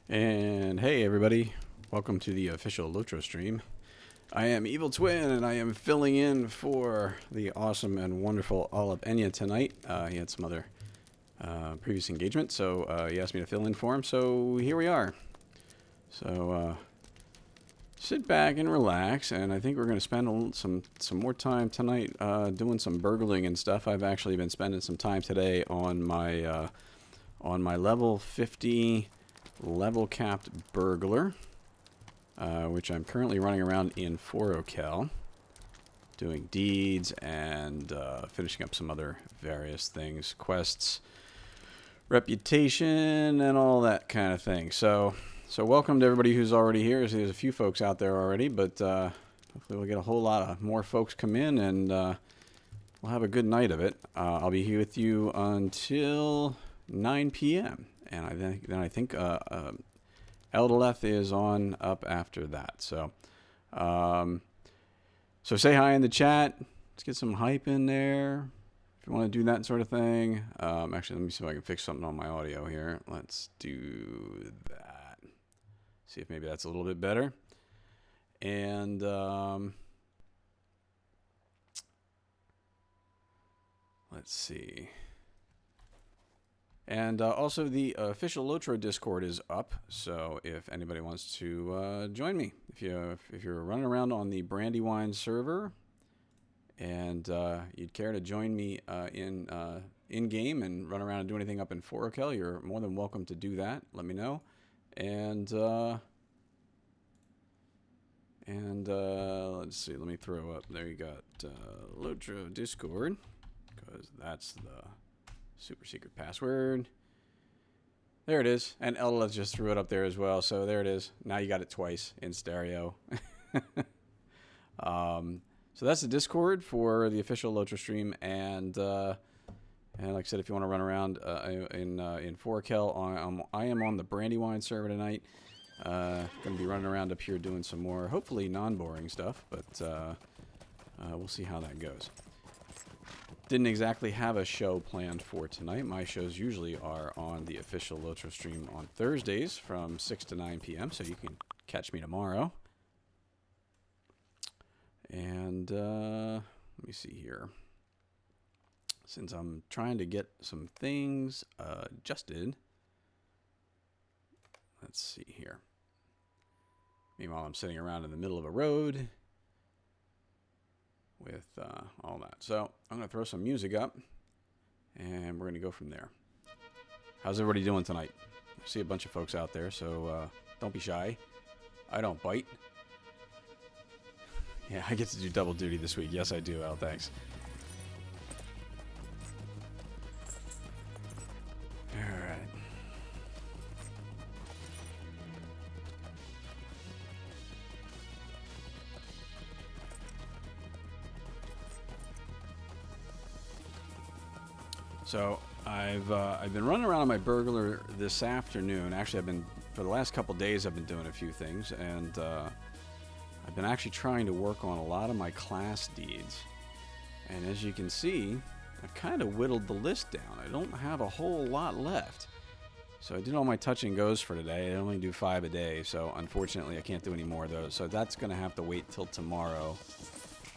And hey everybody, welcome to the official LOTRO stream. I am Evil Twin and I am filling in for the awesome and wonderful Enya tonight. He had some other previous engagement, so he asked me to fill in for him, so here we are. So sit back and relax, and I think we're going to spend some more time tonight doing some burgling and stuff. I've actually been spending some time today on my level 50 level capped burglar, which I'm currently running around in xEv1LTw1Nx, doing deeds and finishing up some other various things, quests, reputation, and all that kind of thing. So welcome to everybody who's already here. There's a few folks out there already, but hopefully we'll get a whole lot of more folks come in, and we'll have a good night of it. I'll be here with you until 9 p.m. And I think Eldeleth is on up after that. So say hi in the chat. Let's get some hype in there if you want to do that sort of thing. Actually, let me see if I can fix something on my audio here. Let's do that. See if maybe that's a little bit better. And let's see. And also the official LOTRO Discord is up, so if anybody wants to join me, if you're running around on the Brandywine server, and you'd care to join me in game and run around and do anything up in xEv1L, you're more than welcome to do that. Let me know, and let's see. Let me throw up. There you got LOTRO Discord, because that's the super secret password. There it is. And Ella just threw it up there as well. So there it is. Now you got it twice in stereo. So that's the Discord for the official LOTRO stream. And like I said, if you want to run around in xEv1L, I am on the Brandywine server tonight. Going to be running around up here doing some more, hopefully non-boring stuff. But we'll see how that goes. Didn't exactly have a show planned for tonight. My shows usually are on the official LOTRO stream on Thursdays from 6 to 9 p.m., so you can catch me tomorrow. And let me see here. Since I'm trying to get some things adjusted, let's see here. Meanwhile, I'm sitting around in the middle of a road with all that. So I'm going to throw some music up, and we're going to go from there. How's everybody doing tonight? I see a bunch of folks out there, so don't be shy. I don't bite. Yeah, I get to do double duty this week. Yes, I do, Al. Thanks. All right. So I've been running around on my burglar this afternoon. Actually, for the last couple days I've been doing a few things, and I've been actually trying to work on a lot of my class deeds. And as you can see, I've kind of whittled the list down. I don't have a whole lot left. So I did all my touch and goes for today. I only do 5 a day, so unfortunately I can't do any more of those. So that's going to have to wait till tomorrow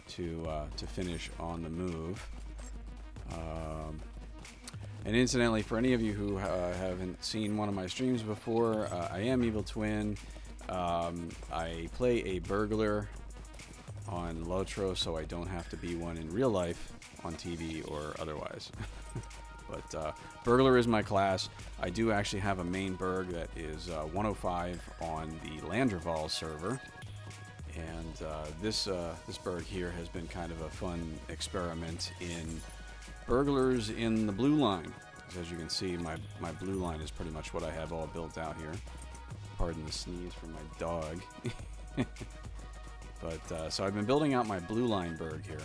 to finish on the move. And incidentally, for any of you who haven't seen one of my streams before, I am Evil Twin. I play a burglar on LOTRO, so I don't have to be one in real life on TV or otherwise. But burglar is my class. I do actually have a main burg that is 105 on the Landerval server. And this burg here has been kind of a fun experiment in burglars in the blue line. As you can see, my blue line is pretty much what I have all built out here. Pardon the sneeze from my dog. But so I've been building out my blue line burg here,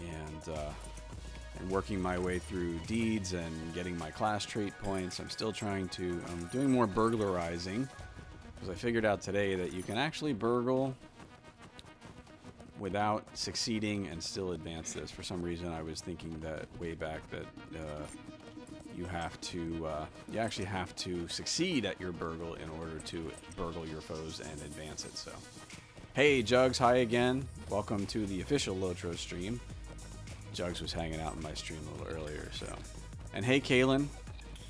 and working my way through deeds and getting my class trait points. I'm doing more burglarizing, because I figured out today that you can actually burgle without succeeding and still advance this. For some reason, I was thinking that way back that you actually have to succeed at your burgle in order to burgle your foes and advance it. So, hey Jugs, hi again. Welcome to the official LOTRO stream. Jugs was hanging out in my stream a little earlier, so. And hey Kaylin,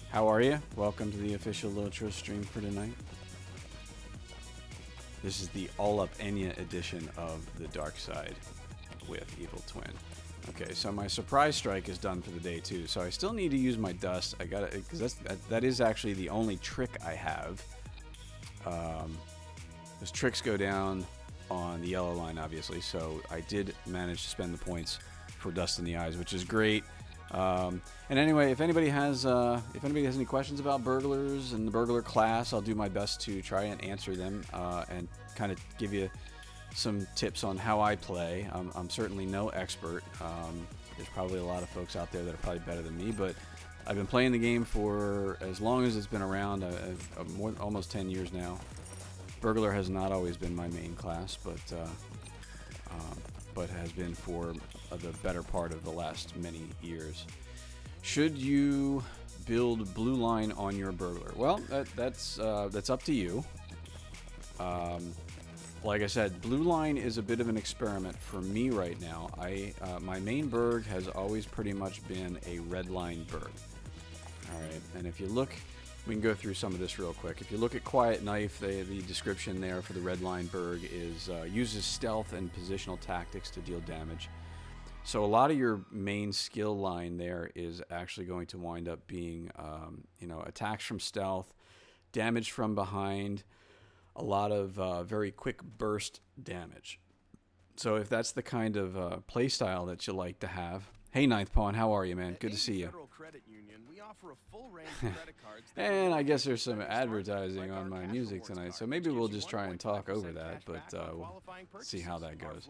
how are you? Welcome to the official LOTRO stream for tonight. This is the All Up Enya edition of the Dark Side with Evil Twin. Okay, so my surprise strike is done for the day too. So I still need to use my dust. I got it because that is actually the only trick I have. Those tricks go down on the yellow line, obviously. So I did manage to spend the points for dust in the eyes, which is great. And anyway, if anybody has any questions about burglars and the burglar class, I'll do my best to try and answer them and kind of give you some tips on how I play. I'm certainly no expert. There's probably a lot of folks out there that are probably better than me, but I've been playing the game for as long as it's been around, almost 10 years now. Burglar has not always been my main class, but has been for the better part of the last many years. Should you build blue line on your burglar? Well, that's up to you. Like I said, blue line is a bit of an experiment for me right now. My main burg has always pretty much been a red line burg. All right, and if you look, we can go through some of this real quick. If you look at Quiet Knife, the description there for the red line burg is uses stealth and positional tactics to deal damage. So a lot of your main skill line there is actually going to wind up being, attacks from stealth, damage from behind, a lot of very quick burst damage. So if that's the kind of play style that you like to have, hey Ninth Pawn, how are you, man? Good to see you. And I guess there's some advertising on my music tonight, so maybe we'll just try and talk over that, but we'll see how that goes.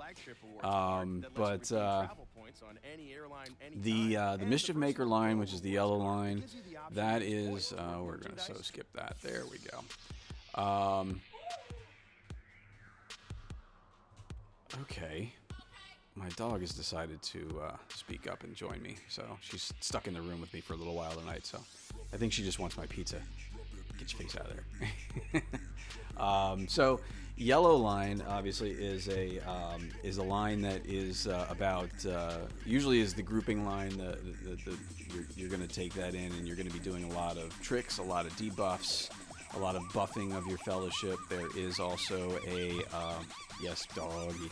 The Mischief Maker line, which is the yellow line, that is, we're going to skip that. There we go. Okay. My dog has decided to speak up and join me, so she's stuck in the room with me for a little while tonight, so I think she just wants my pizza. Get your face out of there. So yellow line obviously is a line that is about usually is the grouping line. You're going to take that in and you're going to be doing a lot of tricks, a lot of debuffs, a lot of buffing of your fellowship. There is also a yes, doggy.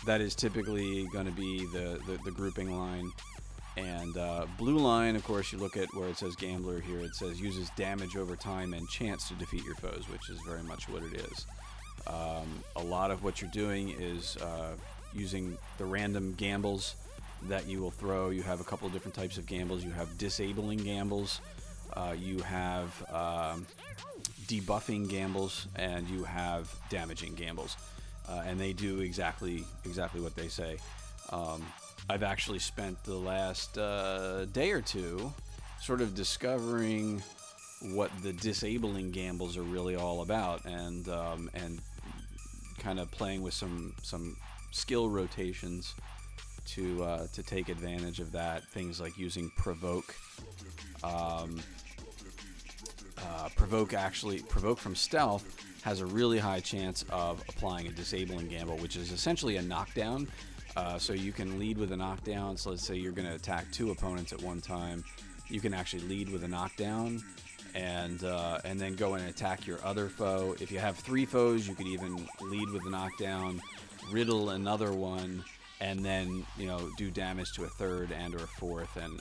That is typically going to be the grouping line. And blue line, of course, you look at where it says Gambler here. It says uses damage over time and chance to defeat your foes, which is very much what it is. A lot of what you're doing is using the random gambles that you will throw. You have a couple of different types of gambles. You have disabling gambles. You have debuffing gambles, and you have damaging gambles, and they do exactly what they say. I've actually spent the last day or two sort of discovering what the disabling gambles are really all about, and kind of playing with some skill rotations to take advantage of that. Things like using provoke. Provoke from stealth has a really high chance of applying a disabling gamble, which is essentially a knockdown. So you can lead with a knockdown. So let's say you're going to attack two opponents at one time. You can actually lead with a knockdown, and then go and attack your other foe. If you have three foes, you could even lead with a knockdown, riddle another one, and then do damage to a third and or a fourth, and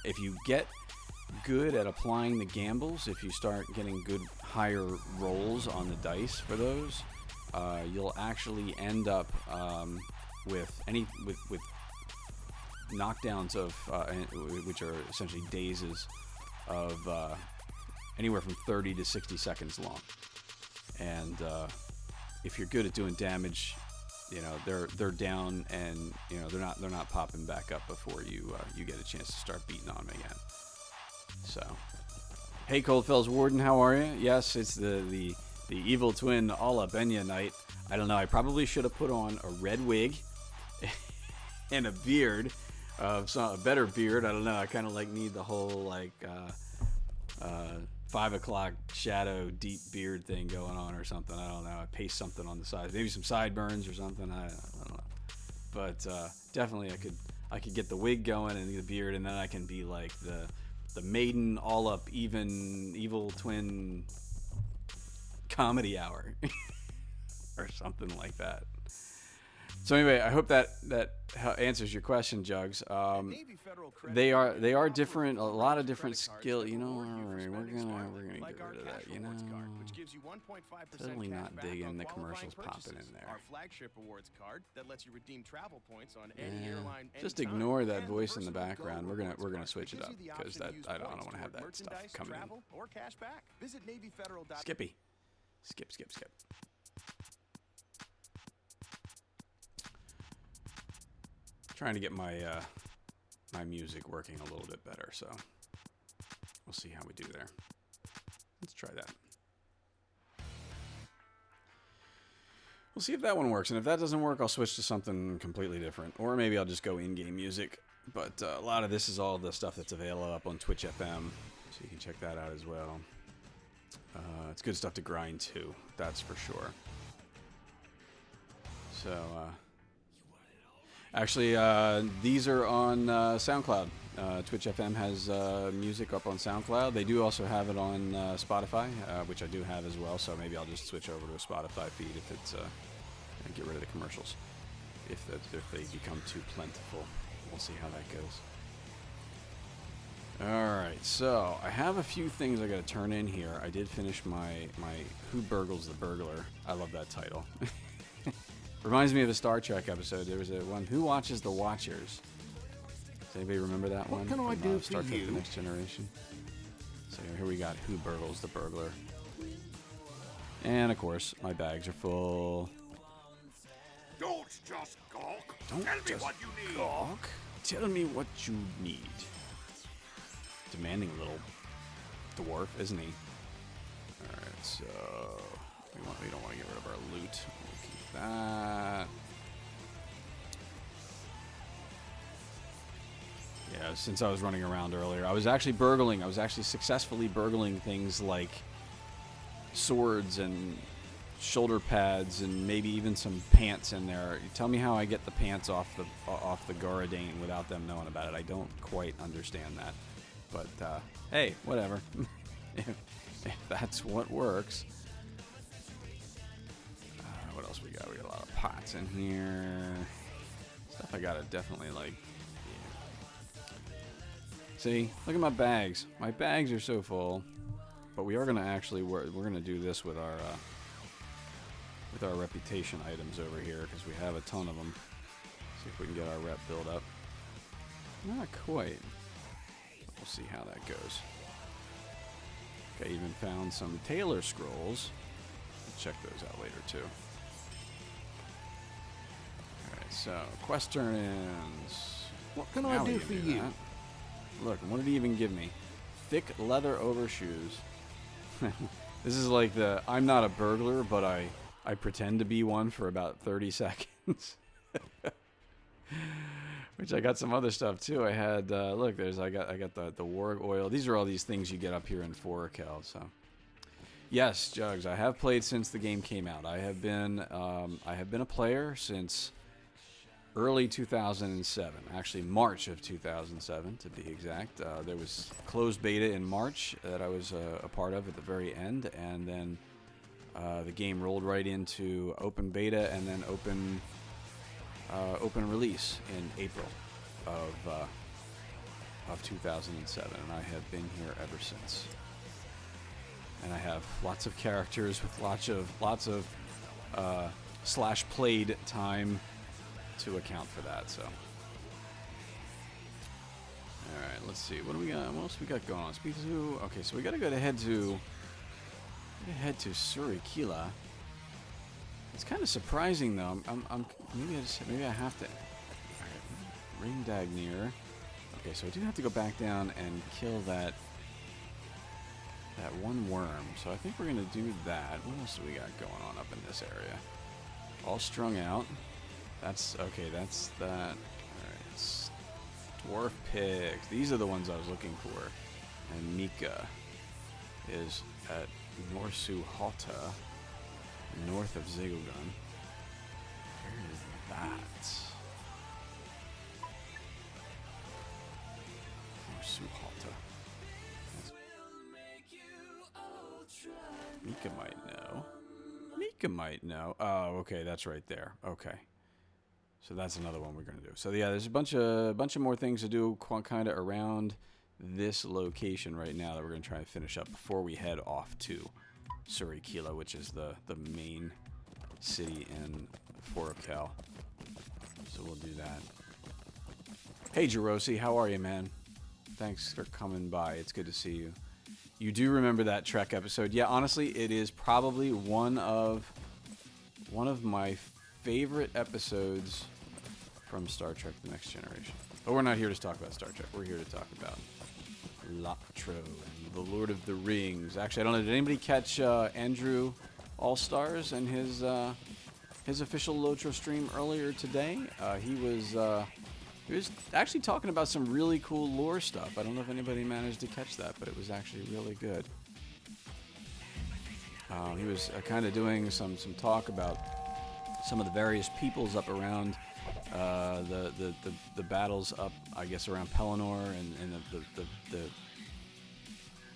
if you get good at applying the gambles, if you start getting good higher rolls on the dice for those, you'll actually end up with knockdowns of which are essentially dazes of anywhere from 30 to 60 seconds long. And if you're good at doing damage, they're down, and they're not popping back up before you get a chance to start beating on them again. So, hey Coldfell's Warden, how are you? Yes, it's the Evil Twin All Up Enya night. I don't know, I probably should have put on a red wig and a beard, a better beard. I don't know. I kind of like need the whole like 5 o'clock shadow deep beard thing going on or something. I don't know. I paste something on the side, maybe some sideburns or something. I don't know. But definitely I could get the wig going and the beard, and then I can be like the maiden all up even evil twin comedy hour or something like that. So anyway, I hope that answers your question, Jugs. They are different, a lot of different skill. You know, all right, we're gonna get rid of that. You know, totally not digging the commercials popping in there. Just ignore that voice in the background. We're gonna switch it up because I don't want to have that stuff coming in. Skippy, skip. Trying to get my my music working a little bit better, so we'll see how we do there. Let's try that. We'll see if that one works, and if that doesn't work, I'll switch to something completely different, or maybe I'll just go in-game music. But a lot of this is all the stuff that's available up on Twitch FM, so you can check that out as well. It's good stuff to grind too, that's for sure. So. Actually, these are on SoundCloud. Twitch FM has music up on SoundCloud. They do also have it on Spotify, which I do have as well. So maybe I'll just switch over to a Spotify feed if it's and get rid of the commercials if they become too plentiful. We'll see how that goes. All right, so I have a few things I got to turn in here. I did finish my Who Burgles the Burglar. I love that title. Reminds me of a Star Trek episode. There was one, Who Watches the Watchers? Does anybody remember that one? What can I do Star for Trek you? The Next Generation. So here we got Who Burgles the Burglar. And of course, my bags are full. Don't just gawk. Don't Tell me just what you need. gawk. Tell me what you need. Demanding little dwarf, isn't he? Alright, so we don't want to get rid of our loot. We'll keep that. Yeah, since I was running around earlier, I was actually burgling. I was actually successfully burgling things like swords and shoulder pads and maybe even some pants in there. Tell me how I get the pants off the Goradane without them knowing about it. I don't quite understand that. But, hey, whatever. if that's what works. What else we got? We got a lot of pots in here. Stuff I gotta definitely, like... Yeah. See? Look at my bags. My bags are so full. But we are gonna actually... We're gonna do this with our reputation items over here, because we have a ton of them. See if we can get our rep build up. Not quite. We'll see how that goes. Okay, even found some Taylor scrolls. Check those out later too. Alright, so quest turn-ins. What can I do for you? That. Look, what did he even give me? Thick leather overshoes. This is like the I'm not a burglar, but I pretend to be one for about 30 seconds. Which I got some other stuff too. I had look, I got the warg oil. These are all these things you get up here in Forakel. So yes, Jugs, I have played since the game came out. I have been a player since early 2007. Actually, March of 2007 to be exact. There was closed beta in March that I was a part of at the very end, and then the game rolled right into open beta and then open release in April of 2007, and I have been here ever since. And I have lots of characters with lots of slash played time to account for that. So, all right, let's see. What do we got? What else we got going on? Speak to. Okay, so we got to go head to Surikila. It's kind of surprising though. Maybe I have to. Alright, Ring Dagnir. Okay, so I do have to go back down and kill that one worm. So I think we're gonna do that. What else do we got going on up in this area? All strung out. That's okay. That's that. All Dwarf pigs. These are the ones I was looking for. And Mika is at Norsuhata, north of Zegogun. Where is that? Norsuhata. Mika might know. Mika might know. Oh, okay, that's right there. Okay. So that's another one we're going to do. So yeah, there's a bunch of more things to do kind of around this location right now that we're going to try and finish up before we head off to Surikila, which is the main city in Forokel. So we'll do that. Hey, Jerosi, how are you, man? Thanks for coming by. It's good to see you. You do remember that Trek episode? Yeah, honestly, it is probably one of my favorite episodes from Star Trek: The Next Generation. But we're not here to talk about Star Trek. We're here to talk about LOTRO and the Lord of the Rings. Actually, I don't know. Did anybody catch Andrew All-Stars and his official LOTRO stream earlier today? He was actually talking about some really cool lore stuff. I don't know if anybody managed to catch that, but it was actually really good. He was kind of doing some talk about some of the various peoples up around the battles up, I guess, around Pelennor and the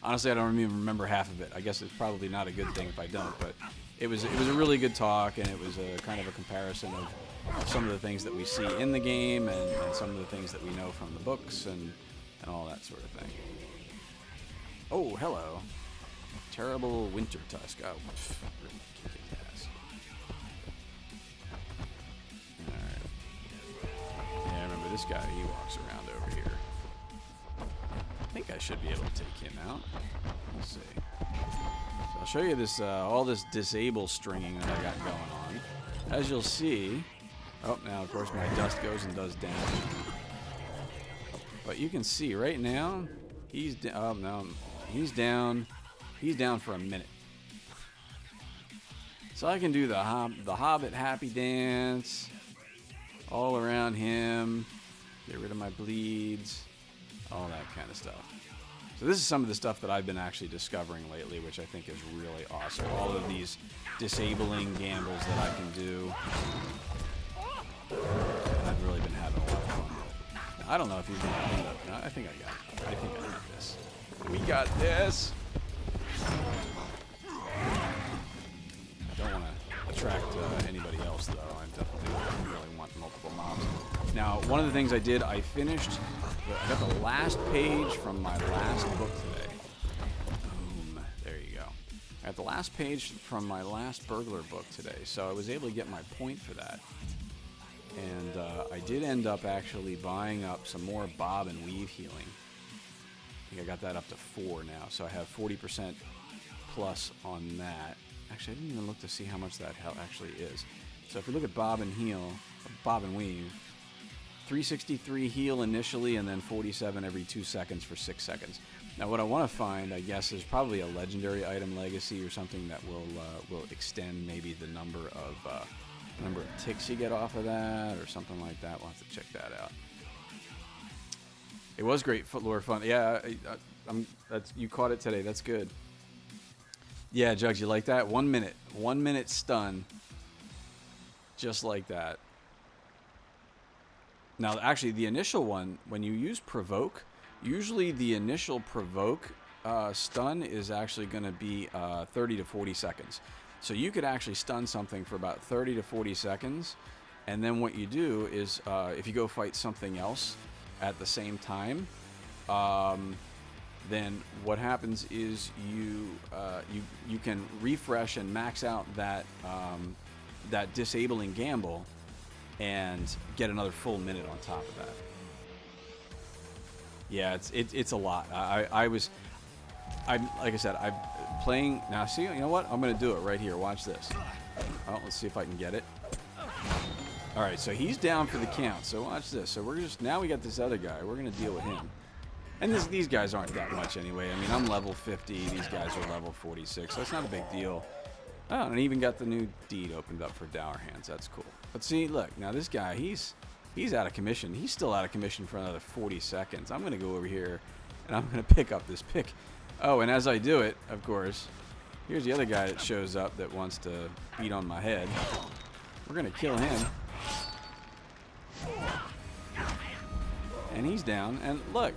honestly, I don't even remember half of it. I guess it's probably not a good thing if I don't, but it was a really good talk, and it was a kind of a comparison of some of the things that we see in the game and some of the things that we know from the books and all that sort of thing. Oh, hello. Terrible winter tusk. Oh, really kick his ass. Alright. Yeah, I remember this guy. He walks around over here. I think I should be able to take him out. We'll see. So I'll show you this, all this disable stringing that I got going on. As you'll see... Oh, now, of course, my dust goes and does damage. But you can see right now, he's he's down. He's down for a minute. So I can do the Hobbit happy dance all around him, get rid of my bleeds, all that kind of stuff. So this is some of the stuff that I've been actually discovering lately, which I think is really awesome. All of these disabling gambles that I can do. And I've really been having a lot of fun with it. Now, I don't know if he's going to end up... No, I think I got it. I think I got this. We got this! I don't want to attract anybody else, though. I definitely really want multiple mobs. Now, one of the things I did, I got the last page from my last book today. Boom. There you go. I got the last page from my last burglar book today, so I was able to get my point for that. And I did end up actually buying up some more bob and weave healing. I think I got that up to 4 now, so I have 40% plus on that. Actually, I didn't even look to see how much that actually is. So if we look at bob and weave, 363 heal initially, and then 47 every 2 seconds for 6 seconds. Now, what I want to find, I guess, is probably a legendary item legacy or something that will extend maybe the number of ticks you get off of that, or something like that. We'll have to check that out. It was great lore fun. Yeah, you caught it today. That's good. Yeah, Jugs, you like that? 1 minute. 1 minute stun. Just like that. Now, actually, the initial one, when you use provoke, usually the initial provoke stun is actually going to be 30 to 40 seconds. So you could actually stun something for about 30 to 40 seconds, and then what you do is, if you go fight something else at the same time, then what happens is you can refresh and max out that disabling gamble and get another full minute on top of that. Yeah, it's a lot. I'm like I said, I'm playing now. See, you know what? I'm gonna do it right here. Watch this. Oh, let's see if I can get it. All right, so he's down for the count. So watch this. So now we got this other guy. We're gonna deal with him. And these guys aren't that much anyway. I mean, I'm level 50. These guys are level 46. So it's not a big deal. Oh, and I even got the new deed opened up for Dour Hands. That's cool. But see, look, now this guy, he's He's out of commission. He's still out of commission for another 40 seconds. I'm going to go over here, and I'm going to pick up this pick. Oh, and as I do it, of course, here's the other guy that shows up that wants to beat on my head. We're going to kill him. And he's down. And look,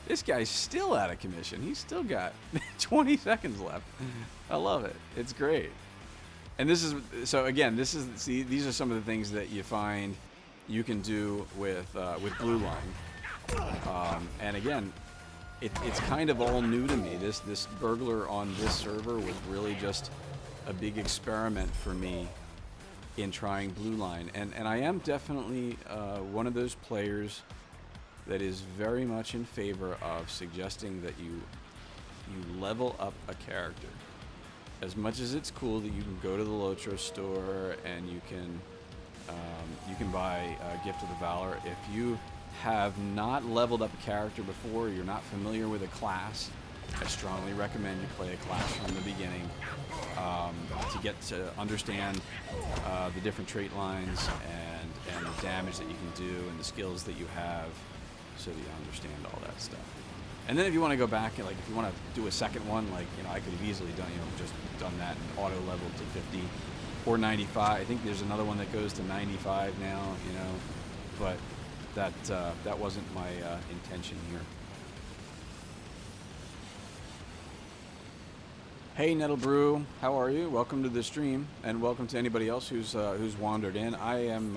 this guy's still out of commission. He's still got 20 seconds left. I love it. It's great. And this is, so again, see, these are some of the things that you find you can do with Blue Line. And again, it's kind of all new to me. This burglar on this server was really just a big experiment for me in trying Blue Line. And I am definitely one of those players that is very much in favor of suggesting that you level up a character. As much as it's cool that you can go to the LOTRO store and you can buy Gift of the Valor, if you have not leveled up a character before, you're not familiar with a class, I strongly recommend you play a class from the beginning to get to understand the different trait lines and the damage that you can do and the skills that you have, so that you understand all that stuff. And then if you want to go back and, like, if you want to do a second one, like, you know, I could have easily done that and auto leveled to 50 or 95. I think there's another one that goes to 95 now, you know, but that wasn't my intention here. Hey Nettlebrew, how are you? Welcome to the stream, and welcome to anybody else who's wandered in. I am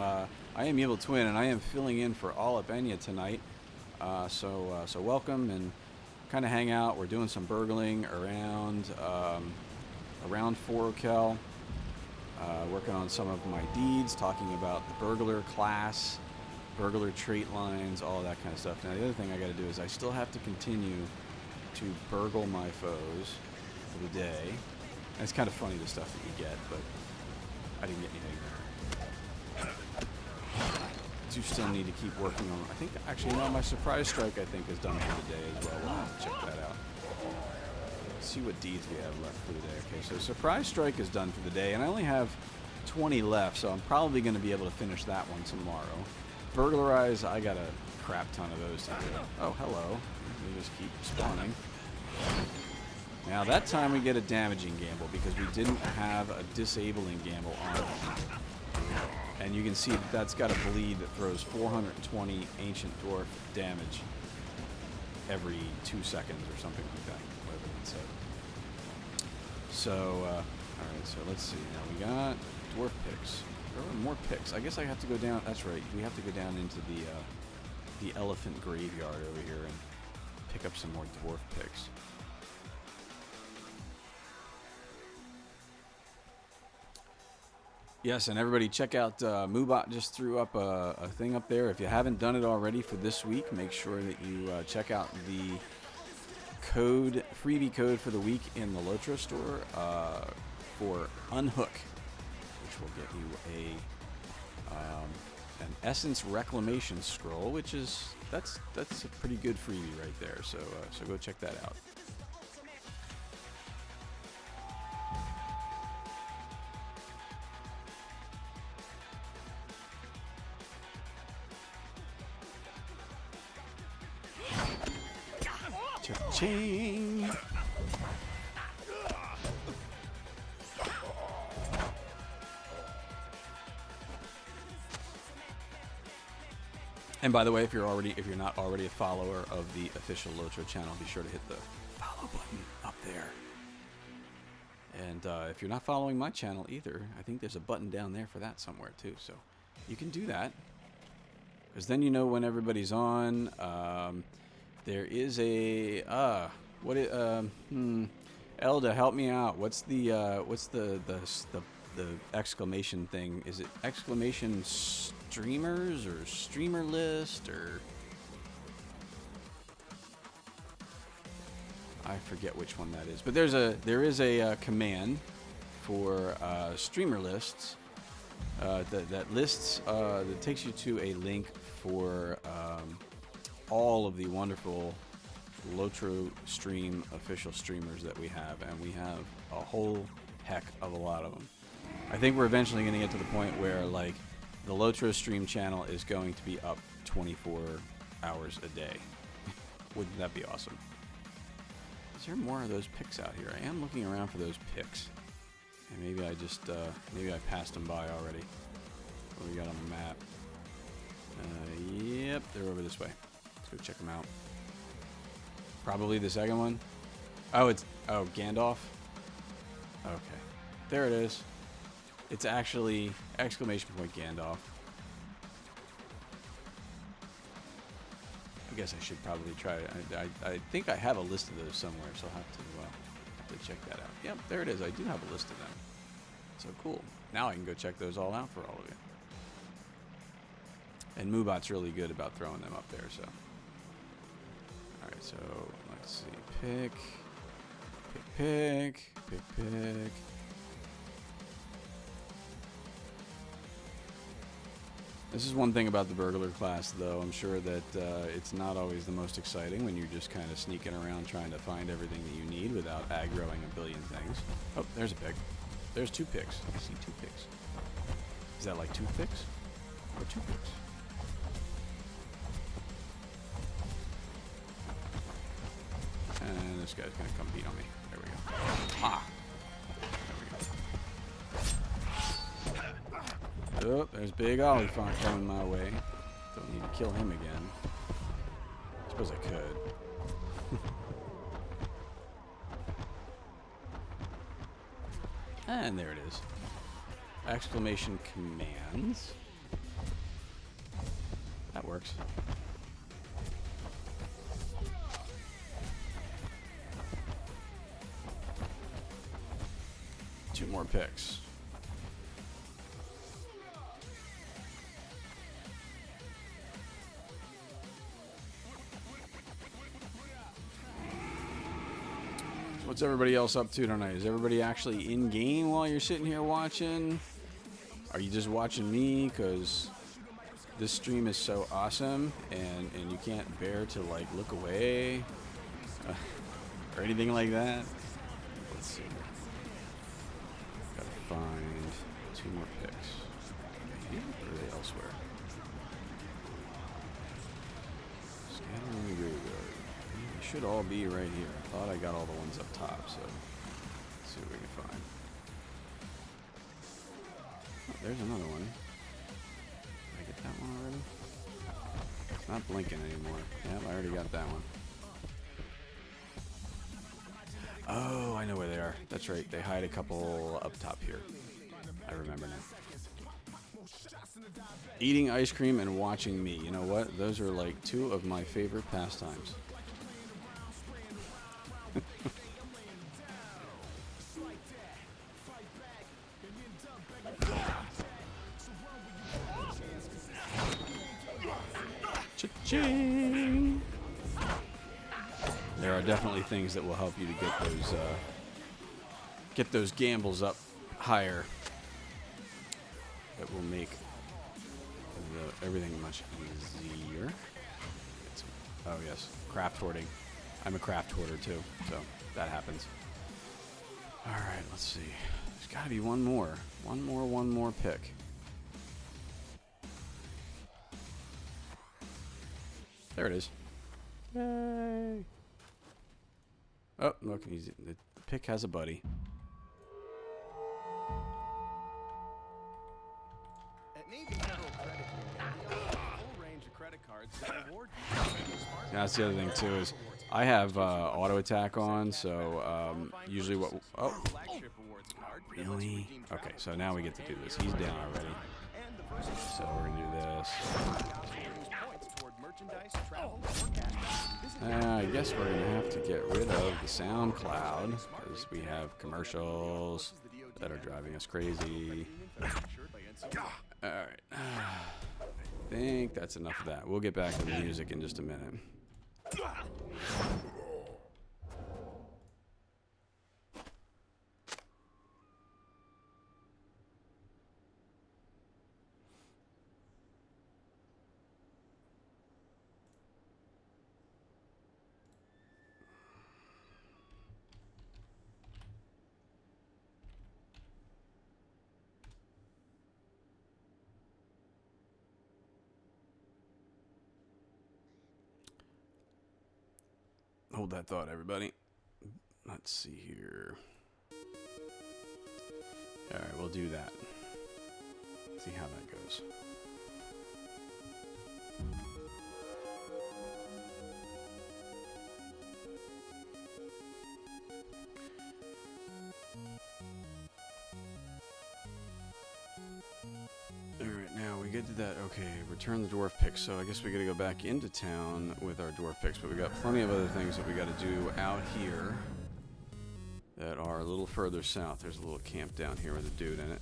xEv1LTw1N, and I am filling in for LOTRO tonight. So welcome and kind of hang out. We're doing some burgling around 4Cal, working on some of my deeds, talking about the burglar class, burglar trait lines, all that kind of stuff. Now the other thing I got to do is I still have to continue to burgle my foes for the day. And it's kind of funny the stuff that you get, but I didn't get anything. Do still need to keep working on. I think actually no, my surprise strike I think is done for the day as well. We'll have to check that out. Let's see what deeds we have left for the day. Okay, so surprise strike is done for the day, and I only have 20 left, so I'm probably going to be able to finish that one tomorrow. Burglarize, I got a crap ton of those to do. Oh, hello. We just keep spawning. Now that time we get a damaging gamble because we didn't have a disabling gamble on it. And you can see that that's got a bleed that throws 420 Ancient Dwarf damage every 2 seconds or something like that, whatever it said. So, alright, so let's see. Now we got dwarf picks. There are more picks. I guess I have to go down. That's right. We have to go down into the elephant graveyard over here and pick up some more dwarf picks. Yes, and everybody check out Moobot just threw up a thing up there. If you haven't done it already for this week, make sure that you check out the freebie code for the week in the LOTRO store for Unhook, which will get you an Essence Reclamation Scroll, which is that's a pretty good freebie right there. So go check that out. Cha-ching! And by the way, if you're not already a follower of the official LOTRO channel, be sure to hit the follow button up there. And if you're not following my channel either, I think there's a button down there for that somewhere too. So you can do that, because then you know when everybody's on. There is a Elda, help me out. What's the exclamation thing? Is it exclamation streamers or streamer list, or I forget which one that is. But there is a command for streamer lists that lists that takes you to a link for all of the wonderful LOTRO stream official streamers that we have, and we have a whole heck of a lot of them. I think we're eventually going to get to the point where, like, the LOTRO stream channel is going to be up 24 hours a day. Wouldn't that be awesome? Is there more of those picks out here? I am looking around for those picks. And maybe I just, maybe I passed them by already. What do we got on the map? Yep, they're over this way. Let's go check them out. Probably the second one. Oh, Gandalf. Okay, there it is. It's actually exclamation point Gandalf. I guess I should probably try it. I think I have a list of those somewhere, so I'll have to check that out. Yep, there it is. I do have a list of them. So cool. Now I can go check those all out for all of you. And Moobot's really good about throwing them up there, so. Alright, so let's see. Pick. This is one thing about the burglar class, though. I'm sure that it's not always the most exciting when you're just kind of sneaking around trying to find everything that you need without aggroing a billion things. Oh, there's a pick. There's 2 picks. I see 2 picks. Is that like 2 picks? Or 2 picks? And this guy's gonna come beat on me. There we go. Ah! There we go. Oh, there's Big Oliphant coming my way. Don't need to kill him again. I suppose I could. And there it is. Exclamation commands. That works. Two more picks. What's everybody else up to tonight? Is everybody actually in game while you're sitting here watching? Are you just watching me because this stream is so awesome and you can't bear to like look away or anything like that? Let's see. Gotta find 2 more picks. Here or are they elsewhere? Scattering the graveyard. They should all be right here. I thought I got all the ones up top, so let's see what we can find. Oh, there's another one. Did I get that one already? It's not blinking anymore. Yep, I already got that one. Oh, I know where they are. That's right. They hide a couple up top here. I remember now. Eating ice cream and watching me. You know what? Those are like 2 of my favorite pastimes. Cha-ching! There are definitely things that will help you to get those gambles up higher. That will make everything much easier. Oh yes, craft hoarding. I'm a craft hoarder too, so that happens. All right, let's see. There's got to be one more pick. There it is. Yay! Oh, look, the pick has a buddy. That's the other thing too is I have auto attack on, so usually what? Oh, really? Okay, so now we get to do this. He's down already, so we're gonna do this. I guess we're gonna have to get rid of the sound cloud because we have commercials that are driving us crazy. All right. I think that's enough of that. We'll get back to the music in just a minute. Hold that thought, everybody. Let's see here. Alright, we'll do that. See how that goes. Alright, now we get to that. Okay, return the dwarf picks. So I guess we gotta go back into town with our dwarf picks, but we got plenty of other things that we gotta do out here that are a little further south. There's a little camp down here with a dude in it.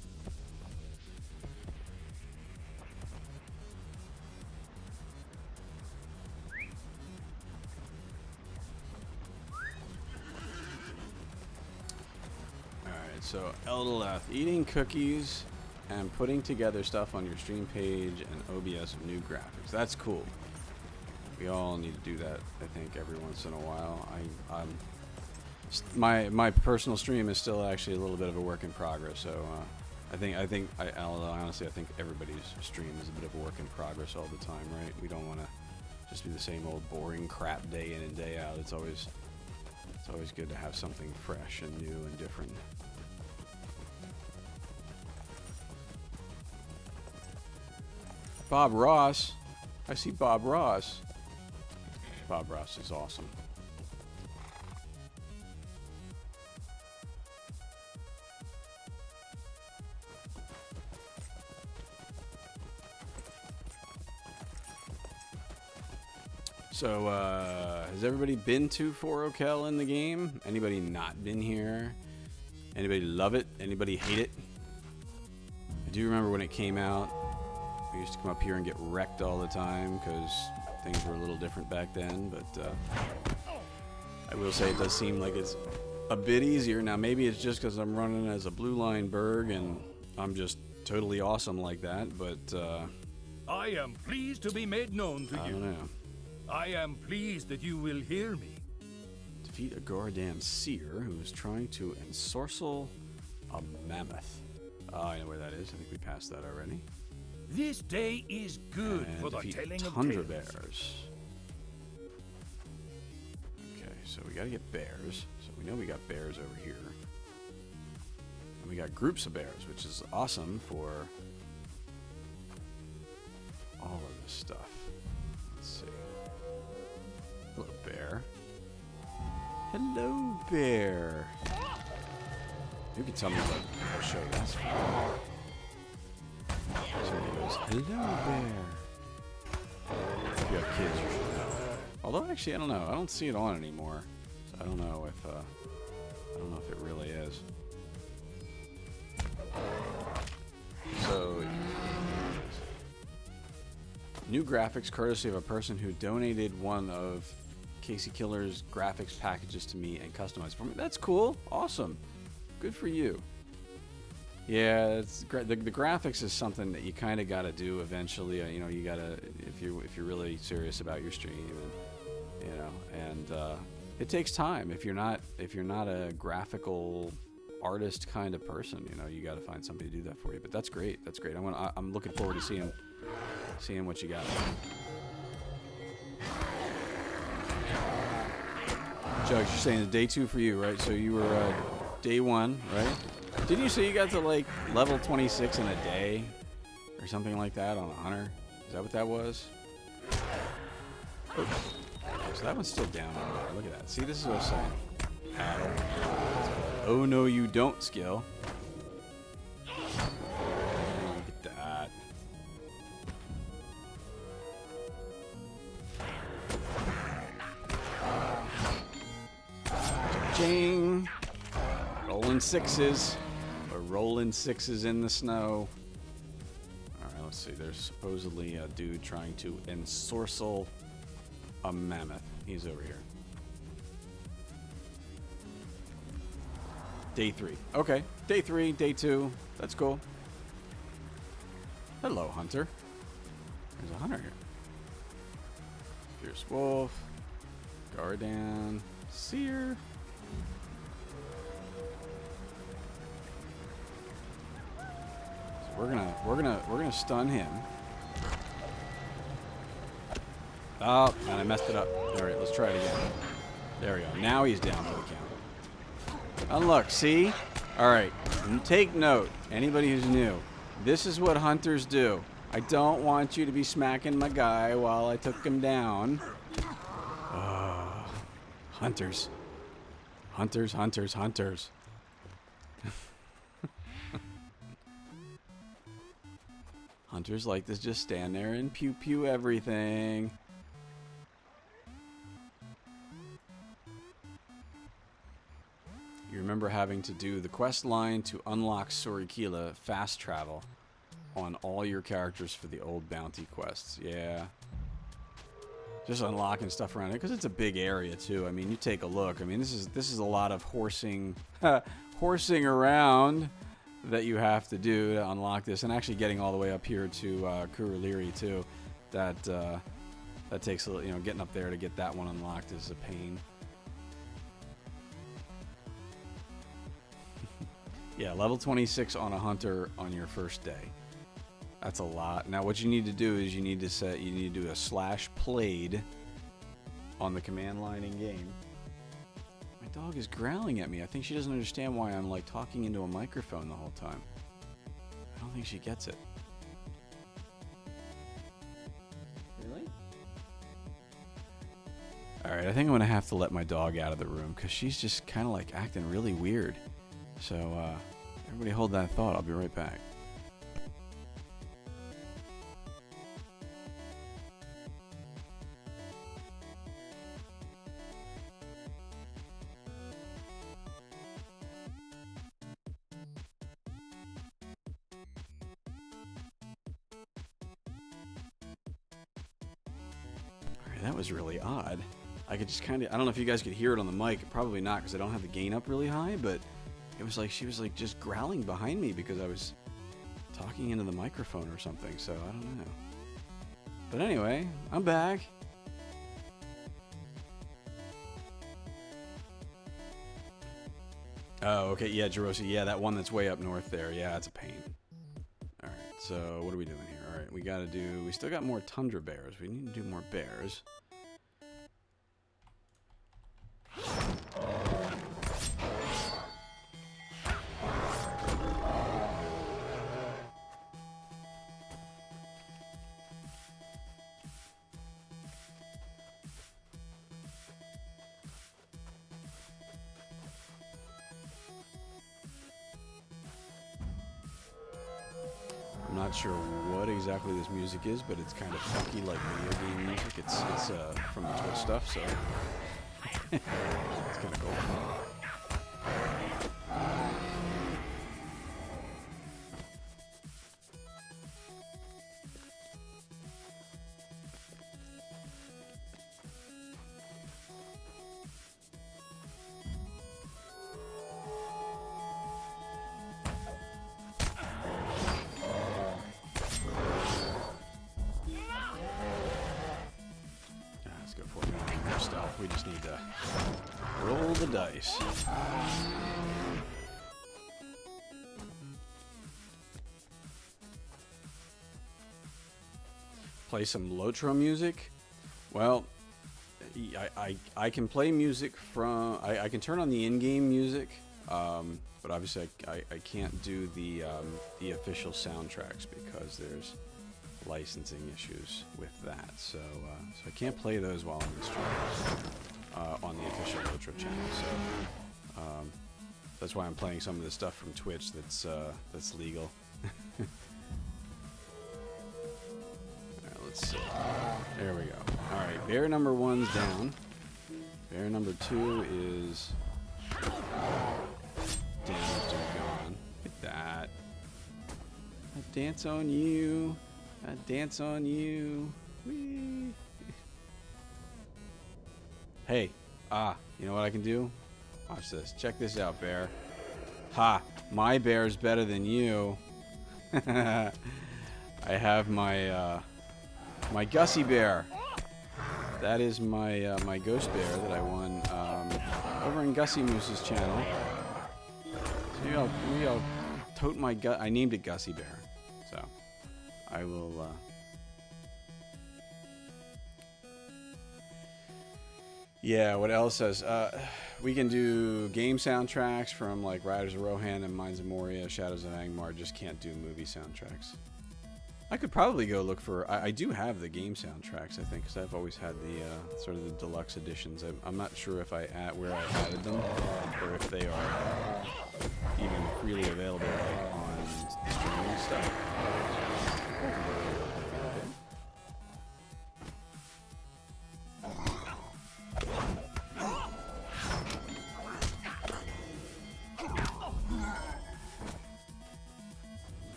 Alright, so LOTRO, eating cookies and putting together stuff on your stream page and OBS of new graphics. That's cool. We all need to do that, I think, every once in a while. My personal stream is still actually a little bit of a work in progress, so honestly, I think everybody's stream is a bit of a work in progress all the time, right? We don't want to just be the same old boring crap day in and day out. It's always good to have something fresh and new and different. Bob Ross. I see Bob Ross. Bob Ross is awesome. So, has everybody been to 4OKel in the game? Anybody not been here? Anybody love it? Anybody hate it? I do remember when it came out. We used to come up here and get wrecked all the time because things were a little different back then, but I will say it does seem like it's a bit easier. Now, maybe it's just because I'm running as a Blue Line Berg and I'm just totally awesome like that, but I am pleased to be made known to you. I don't know. I am pleased that you will hear me. Defeat a goddamn seer who is trying to ensorcel a mammoth. Oh, I know where that is. I think we passed that already. This day is good And for the defeat telling of tundra tales. bears. Okay, so we gotta get bears. So we know we got bears over here. And we got groups of bears, which is awesome for all of this stuff. Let's see. Hello, bear. Hello, bear. You can tell me what I'll show you this. Somebody goes, hello, bear. If you have kids, you should know. Although, actually, I don't know. I don't see it on anymore. So I don't know if it really is. So, new graphics courtesy of a person who donated one of Casey Killer's graphics packages to me and customized for me. That's cool. Awesome. Good for you. Yeah, it's great. The graphics is something that you kind of got to do eventually. You know, you got to if you're really serious about your stream, and you know, and it takes time. If you're not a graphical artist kind of person, you know, you got to find somebody to do that for you. But that's great. That's great. I'm looking forward to seeing what you got. Jugs, you're saying it's day 2 for you, right? So you were day 1, right? Didn't you say you got to like level 26 in a day or something like that on a hunter? Is that what that was? Oops. So that one's still down over there. Look at that. See, this is what I'm saying. Oh no, you don't skill. Look at that. Ching. Rolling 6s. We're rolling 6s in the snow. Alright, let's see. There's supposedly a dude trying to ensorcel a mammoth. He's over here. Day 3. Okay. Day 3, day 2. That's cool. Hello, hunter. There's a hunter here. Fierce wolf. Gardan. Seer. We're gonna stun him. Oh, and I messed it up. All right, let's try it again. There we go. Now he's down for the count. And look, see? Alright, take note. Anybody who's new. This is what hunters do. I don't want you to be smacking my guy while I took him down. Hunters. Hunters, hunters, hunters. Hunters like to just stand there and pew-pew everything. You remember having to do the quest line to unlock Sorikila fast travel on all your characters for the old bounty quests. Yeah. Just unlocking stuff around it because it's a big area too. I mean, you take a look. I mean, this is a lot of horsing around that you have to do to unlock this, and actually getting all the way up here to Kuruliri too. That takes a little, you know, getting up there to get that one unlocked is a pain. Yeah, level 26 on a hunter on your first day. That's a lot. Now what you need to do is you need to do a /played on the command line in game. My dog is growling at me. I think she doesn't understand why I'm like talking into a microphone the whole time. I don't think she gets it. Really? Alright, I think I'm gonna have to let my dog out of the room because she's just kind of like acting really weird. So, everybody hold that thought. I'll be right back. Alright, that was really odd. I could just kind of, I don't know if you guys could hear it on the mic. Probably not because I don't have the gain up really high, but it was like she was like just growling behind me because I was talking into the microphone or something, so I don't know. But anyway, I'm back. Oh, okay, yeah, Jerosi, yeah, that one that's way up north there. Yeah, it's a pain. Alright, so what are we doing here? Alright, we still got more tundra bears. We need to do more bears. I'm not sure what exactly this music is, but it's kind of funky like video game music. It's from the Twitch stuff, so it's kind of cool. We just need to roll the dice. Play some LOTRO music. Well, I can play music from... I can turn on the in-game music, but obviously I can't do the official soundtracks because there's licensing issues with that, so I can't play those while I'm streaming on the official LOTRO channel. So that's why I'm playing some of the stuff from Twitch that's legal. Alright, let's see. There we go. Alright, bear number 1's down. Bear number 2 is damaged and gone. Look at that. I dance on you. I dance on you. Whee. Hey, you know what I can do? Watch this. Check this out, bear. Ha! My bear's better than you. I have my my Gussie bear. That is my my ghost bear that I won over in Gussie Moose's channel. So maybe I'll tote my I named it Gussie Bear. So I will Yeah, what else says? We can do game soundtracks from like Riders of Rohan and Mines of Moria, Shadows of Angmar. Just can't do movie soundtracks. I could probably go look for. I do have the game soundtracks, I think, because I've always had the sort of the deluxe editions. I'm not sure if where I added them, or if they are even freely available like, on streaming stuff.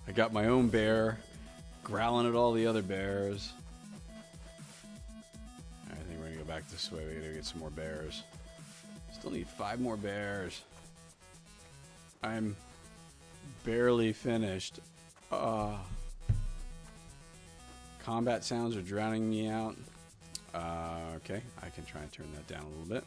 I got my own bear, growling at all the other bears. I think we're gonna go back this way. We gotta get some more bears. Still need 5 more bears. I'm barely finished. Combat sounds are drowning me out. Okay, I can try and turn that down a little bit.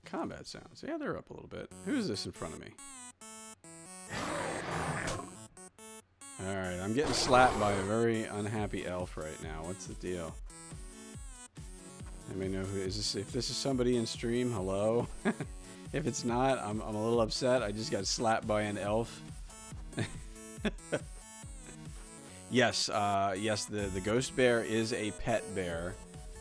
Combat sounds. Yeah, they're up a little bit. Who's this in front of me? Alright, I'm getting slapped by a very unhappy elf right now. What's the deal? Anybody know who is this? If this is somebody in stream, hello? If it's not, I'm a little upset. I just got slapped by an elf. Yes, yes, the ghost bear is a pet bear.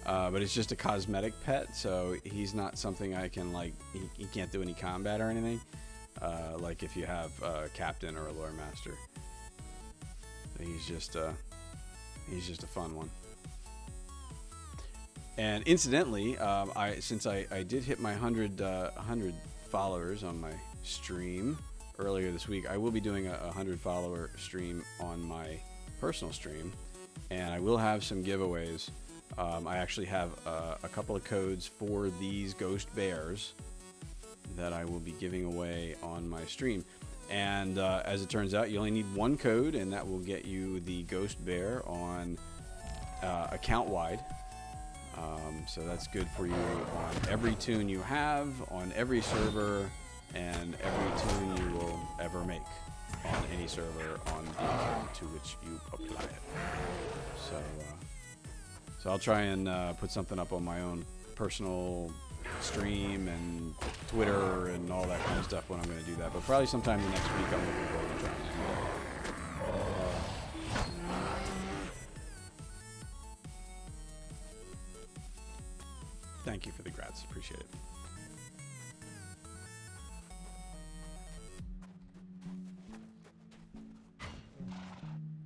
But it's just a cosmetic pet, so he's not something I can, like, he can't do any combat or anything, like if you have a captain or a lore master. He's just a fun one. And incidentally, since I did hit my 100 followers on my stream earlier this week, I will be doing a 100 follower stream on my personal stream, and I will have some giveaways. I actually have a couple of codes for these ghost bears that I will be giving away on my stream. And as it turns out, you only need 1 code, and that will get you the ghost bear on account-wide. So that's good for you on every tune you have, on every server, and every tune you will ever make on any server on the account to which you apply it. So I'll try and put something up on my own personal stream and Twitter and all that kind of stuff when I'm going to do that. But probably sometime the next week I'm looking forward to trying to do that. Thank you for the grats. Appreciate it.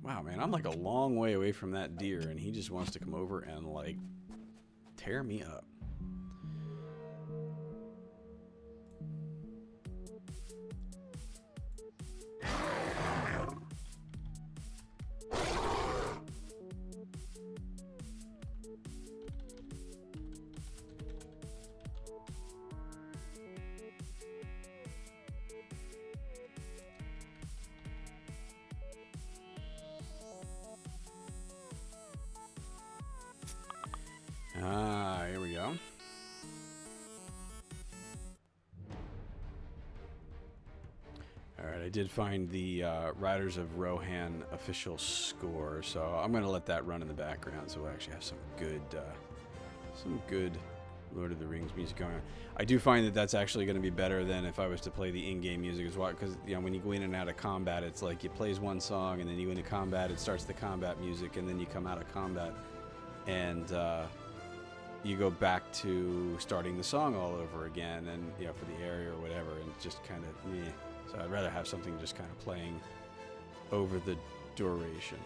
Wow, man, I'm like a long way away from that deer, and he just wants to come over and, like, tear me up. Here we go. Alright, I did find the Riders of Rohan official score, so I'm going to let that run in the background so we'll actually have some good Lord of the Rings music going on. I do find that that's actually going to be better than if I was to play the in-game music as well, because you know, when you go in and out of combat, it's like it plays one song, and then you go into combat, it starts the combat music, and then you come out of combat, and you go back to starting the song all over again, and you know, for the area or whatever, and just kind of meh. So I'd rather have something just kind of playing over the duration.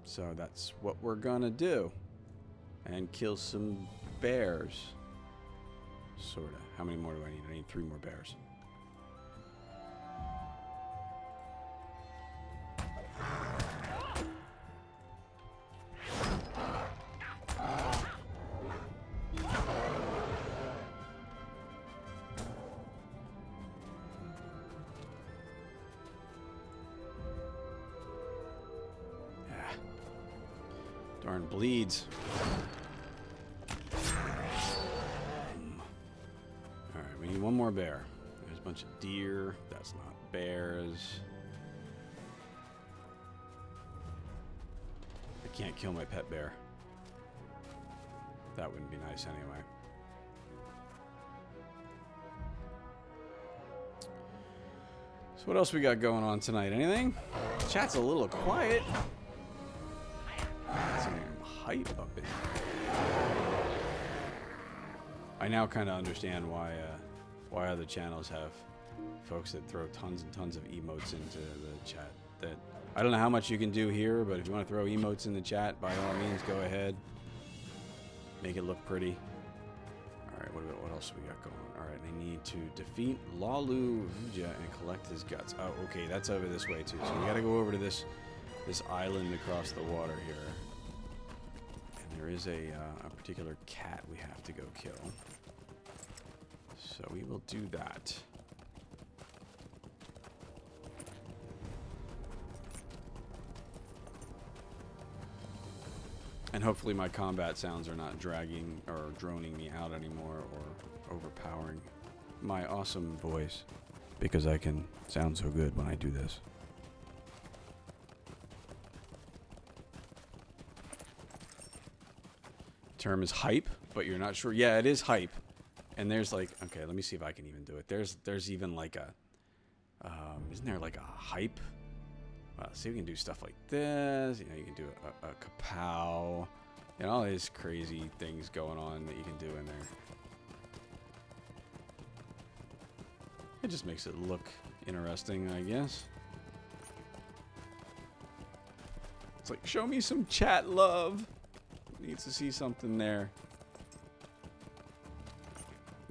So that's what we're gonna do, and kill some bears. Sorta. How many more do I need? I need 3 more bears. Darn bleeds. Alright, we need one more bear. There's a bunch of deer. That's not bears. I can't kill my pet bear. That wouldn't be nice anyway. So what else we got going on tonight? Anything? Chat's a little quiet. Some hype up in here. I now kind of understand why other channels have folks that throw tons and tons of emotes into the chat. That I don't know how much you can do here, but if you want to throw emotes in the chat, by all means, go ahead. Make it look pretty. Alright, what else we got going on? Alright, I need to defeat LOTRO and collect his guts. Oh, okay, that's over this way too. So we gotta go over to this island across the water here. And there is a particular cat we have to go kill. So we will do that. And hopefully my combat sounds are not dragging or droning me out anymore or overpowering my awesome voice, because I can sound so good when I do this. Term is hype, but you're not sure. Yeah, it is hype. And there's like, okay, let me see if I can even do it. There's even like a, isn't there like a hype? See, we can do stuff like this. You know, you can do a kapow. You know, all these crazy things going on that you can do in there. It just makes it look interesting, I guess. It's like, show me some chat love. Needs to see something there.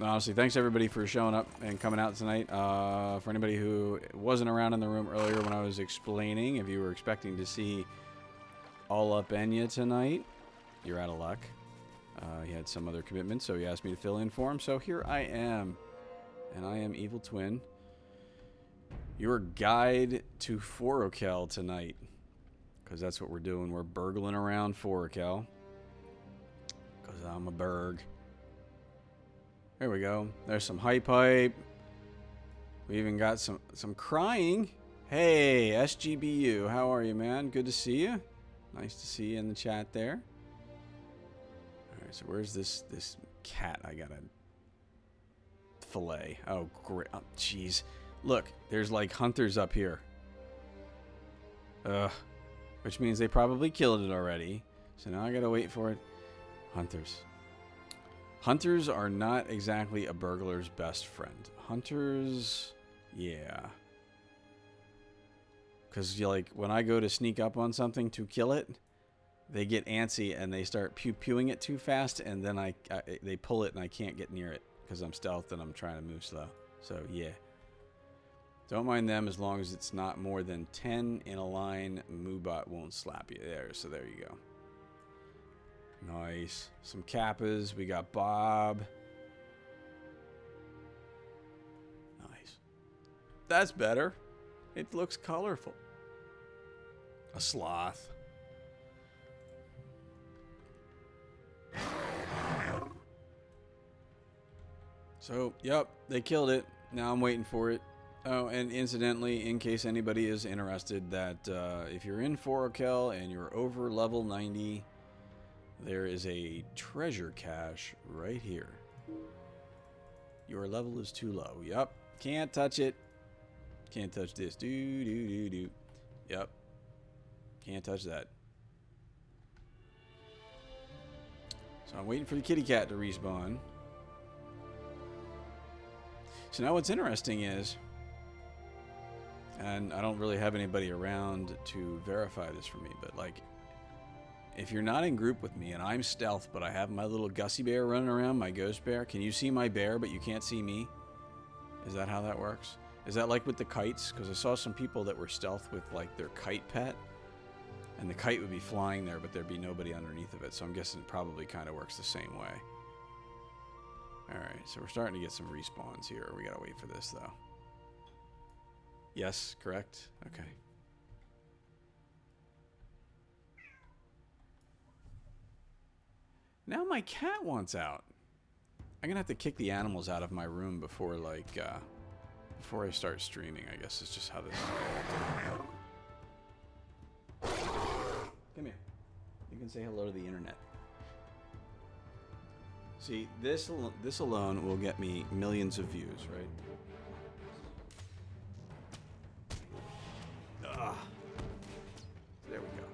Honestly, thanks everybody for showing up and coming out tonight. For anybody who wasn't around in the room earlier when I was explaining, if you were expecting to see xEv1LTw1Nx tonight, you're out of luck. He had some other commitment, so he asked me to fill in for him. So here I am, and I am xEv1LTw1N, your guide to xEv1LTw1Nx tonight, because that's what we're doing. We're burgling around xEv1LTw1Nx, because I'm a burg. There we go. There's some hype. We even got some crying. Hey, SGBU, how are you, man? Good to see you. Nice to see you in the chat there. All right, so where's this cat I gotta fillet? Oh, great. Oh, jeez. Look, there's like hunters up here. Which means they probably killed it already. So now I gotta wait for it. Hunters. Hunters are not exactly a burglar's best friend. Hunters, yeah. Because like when I go to sneak up on something to kill it, they get antsy and they start pew-pewing it too fast, and then they pull it and I can't get near it because I'm stealthed and I'm trying to move slow. So yeah. Don't mind them as long as it's not more than 10 in a line. Moobot won't slap you there, so there you go. Nice. Some kappas. We got Bob. Nice. That's better. It looks colorful. A sloth. So, yep, they killed it. Now I'm waiting for it. Oh, and incidentally, in case anybody is interested, that if you're in xEv1LTw1Nx and you're over level 90... there is a treasure cache right here. Your level is too low. Yup. Can't touch it. Can't touch this. Do. Yup. Can't touch that. So I'm waiting for the kitty cat to respawn. So now what's interesting is, and I don't really have anybody around to verify this for me, but like, if you're not in group with me and I'm stealth, but I have my little Gussie bear running around, my ghost bear, can you see my bear, but you can't see me? Is that how that works? Is that like with the kites? Because I saw some people that were stealth with like their kite pet, and the kite would be flying there, but there'd be nobody underneath of it. So I'm guessing it probably kind of works the same way. All right, so we're starting to get some respawns here. We gotta wait for this though. Yes, correct? Okay. Now my cat wants out. I'm gonna have to kick the animals out of my room before, like, before I start streaming. I guess is just how this is going. Come here. You can say hello to the internet. See, this alone will get me millions of views, right? There we go.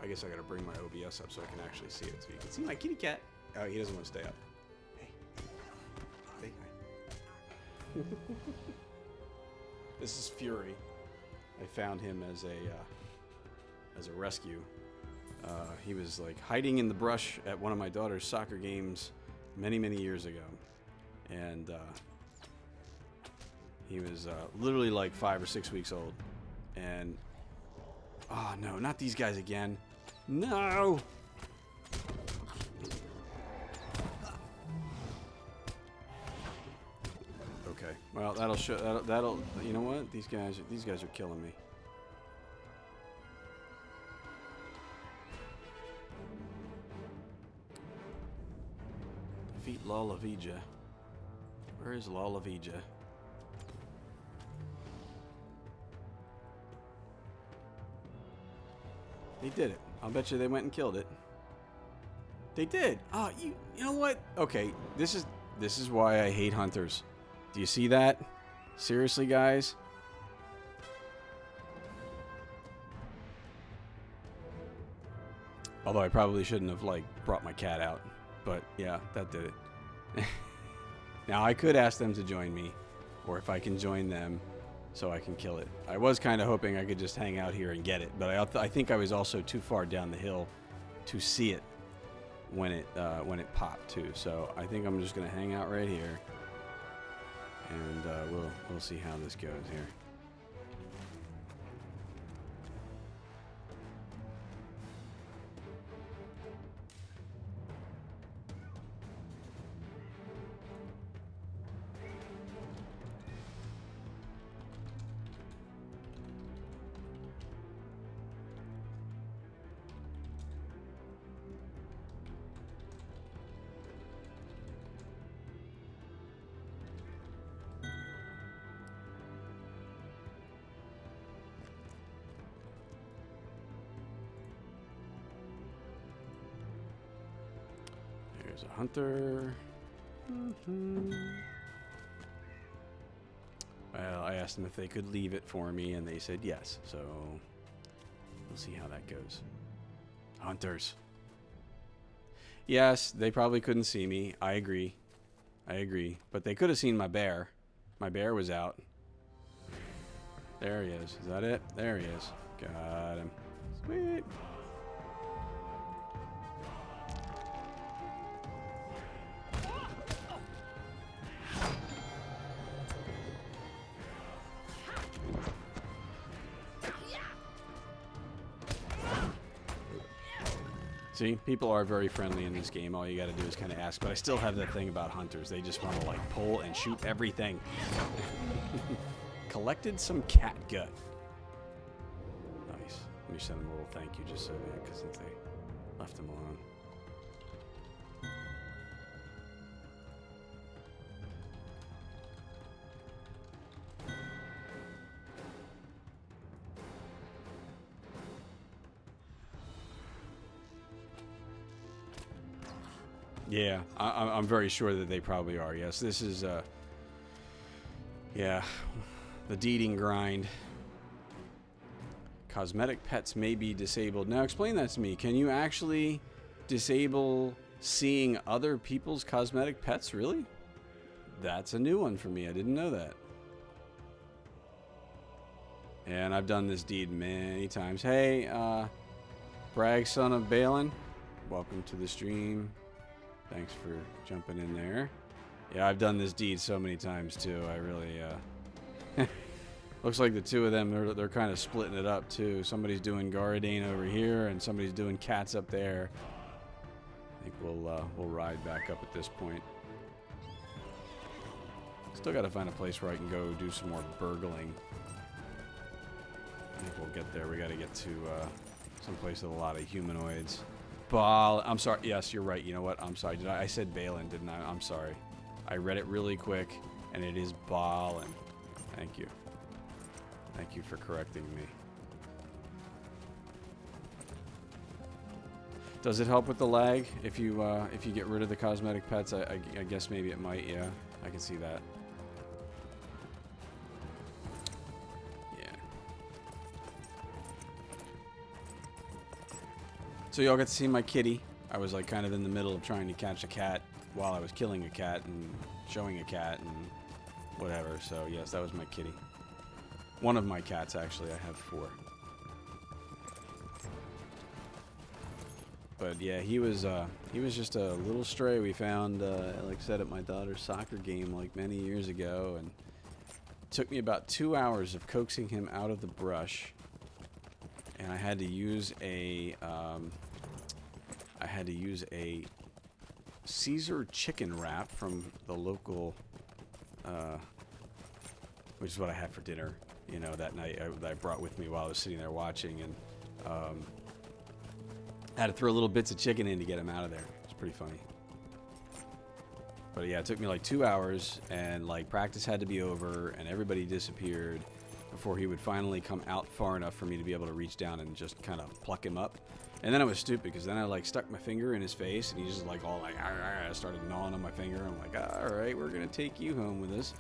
I guess I gotta bring my OBS up so I can actually see it. So you can see my kitty cat. Oh, he doesn't want to stay up. Hey. Say hi. This is Fury. I found him as a rescue. He was like hiding in the brush at one of my daughter's soccer games many, many years ago. And he was literally like 5 or 6 weeks old. And oh no, not these guys again. No! Okay. Well, that'll show. That'll. You know what? These guys are killing me. Defeat Lalavija. Where is Lalavija? They did it. I'll bet you they went and killed it. They did. Oh, you know what? Okay, this is why I hate hunters. Do you see that? Seriously, guys? Although I probably shouldn't have, like, brought my cat out. But, yeah, that did it. Now, I could ask them to join me. Or if I can join them, so I can kill it. I was kind of hoping I could just hang out here and get it. But I think I was also too far down the hill to see it when it popped, too. So, I think I'm just going to hang out right here. And we'll see how this goes here. There's a hunter. Well, I asked them if they could leave it for me, and they said yes. So we'll see how that goes. Hunters. Yes, they probably couldn't see me. I agree. But they could have seen my bear. My bear was out. There he is. Is that it? There he is. Got him. Sweet. See, people are very friendly in this game. All you gotta do is kind of ask. But I still have that thing about hunters. They just want to, like, pull and shoot everything. Collected some cat gut. Nice. Let me send them a little thank you just so that, because since they left them alone. Yeah, I'm very sure that they probably are. Yes, this is, yeah, the deeding grind. Cosmetic pets may be disabled. Now, explain that to me. Can you actually disable seeing other people's cosmetic pets? Really? That's a new one for me. I didn't know that. And I've done this deed many times. Hey, Bragg, son of Balin, welcome to the stream. Thanks for jumping in there. Yeah, I've done this deed so many times too. I really, looks like the two of them, they're kind of splitting it up too. Somebody's doing Garadane over here, and somebody's doing cats up there. I think we'll ride back up at this point. Still got to find a place where I can go do some more burgling. I think we'll get there. We got to get to some place with a lot of humanoids. Ball. I'm sorry. Yes, you're right. You know what? I'm sorry. I said Balin, didn't I? I'm sorry. I read it really quick, and it is Balin. Thank you. Thank you for correcting me. Does it help with the lag if you get rid of the cosmetic pets? I guess maybe it might. Yeah, I can see that. Yeah. So y'all got to see my kitty. I was like kind of in the middle of trying to catch a cat while I was killing a cat and showing a cat and whatever. So yes, that was my kitty. One of my cats, actually. I have 4. But yeah, he was just a little stray we found, like I said, at my daughter's soccer game like many years ago, and it took me about 2 hours of coaxing him out of the brush, and I had to use a Caesar chicken wrap from the local, which is what I had for dinner, you know, that night that I brought with me while I was sitting there watching, and I had to throw little bits of chicken in to get him out of there. It's pretty funny. But yeah, it took me like 2 hours, and like practice had to be over, and everybody disappeared before he would finally come out far enough for me to be able to reach down and just kind of pluck him up. And then I was stupid because then I like stuck my finger in his face, and he just like all like started gnawing on my finger. I'm like, all right, we're gonna take you home with us.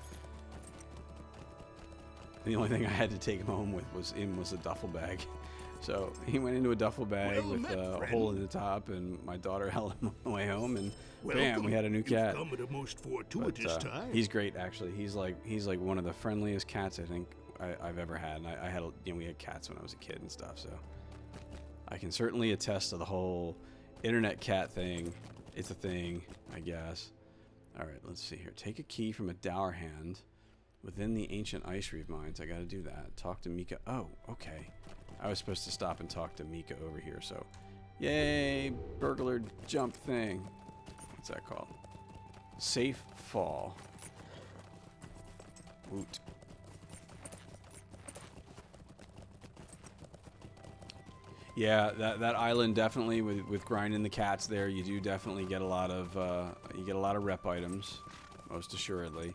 And the only thing I had to take him home with was a duffel bag. So he went into a duffel bag with a hole in the top, and my daughter held him on the way home, and bam, we had a new cat. Come at a most fortuitous time. He's great, actually. He's like one of the friendliest cats I think I've ever had. And I had, we had cats when I was a kid and stuff, so I can certainly attest to the whole internet cat thing. It's a thing, I guess. All right, let's see here. Take a key from a dower hand within the ancient ice reef mines. I got to do that. Talk to Mika. Oh, okay. I was supposed to stop and talk to Mika over here, so yay, burglar jump thing. What's that called? Safe fall. Woot. Yeah, that island definitely with grinding the cats there, you do definitely get a lot of rep items, most assuredly.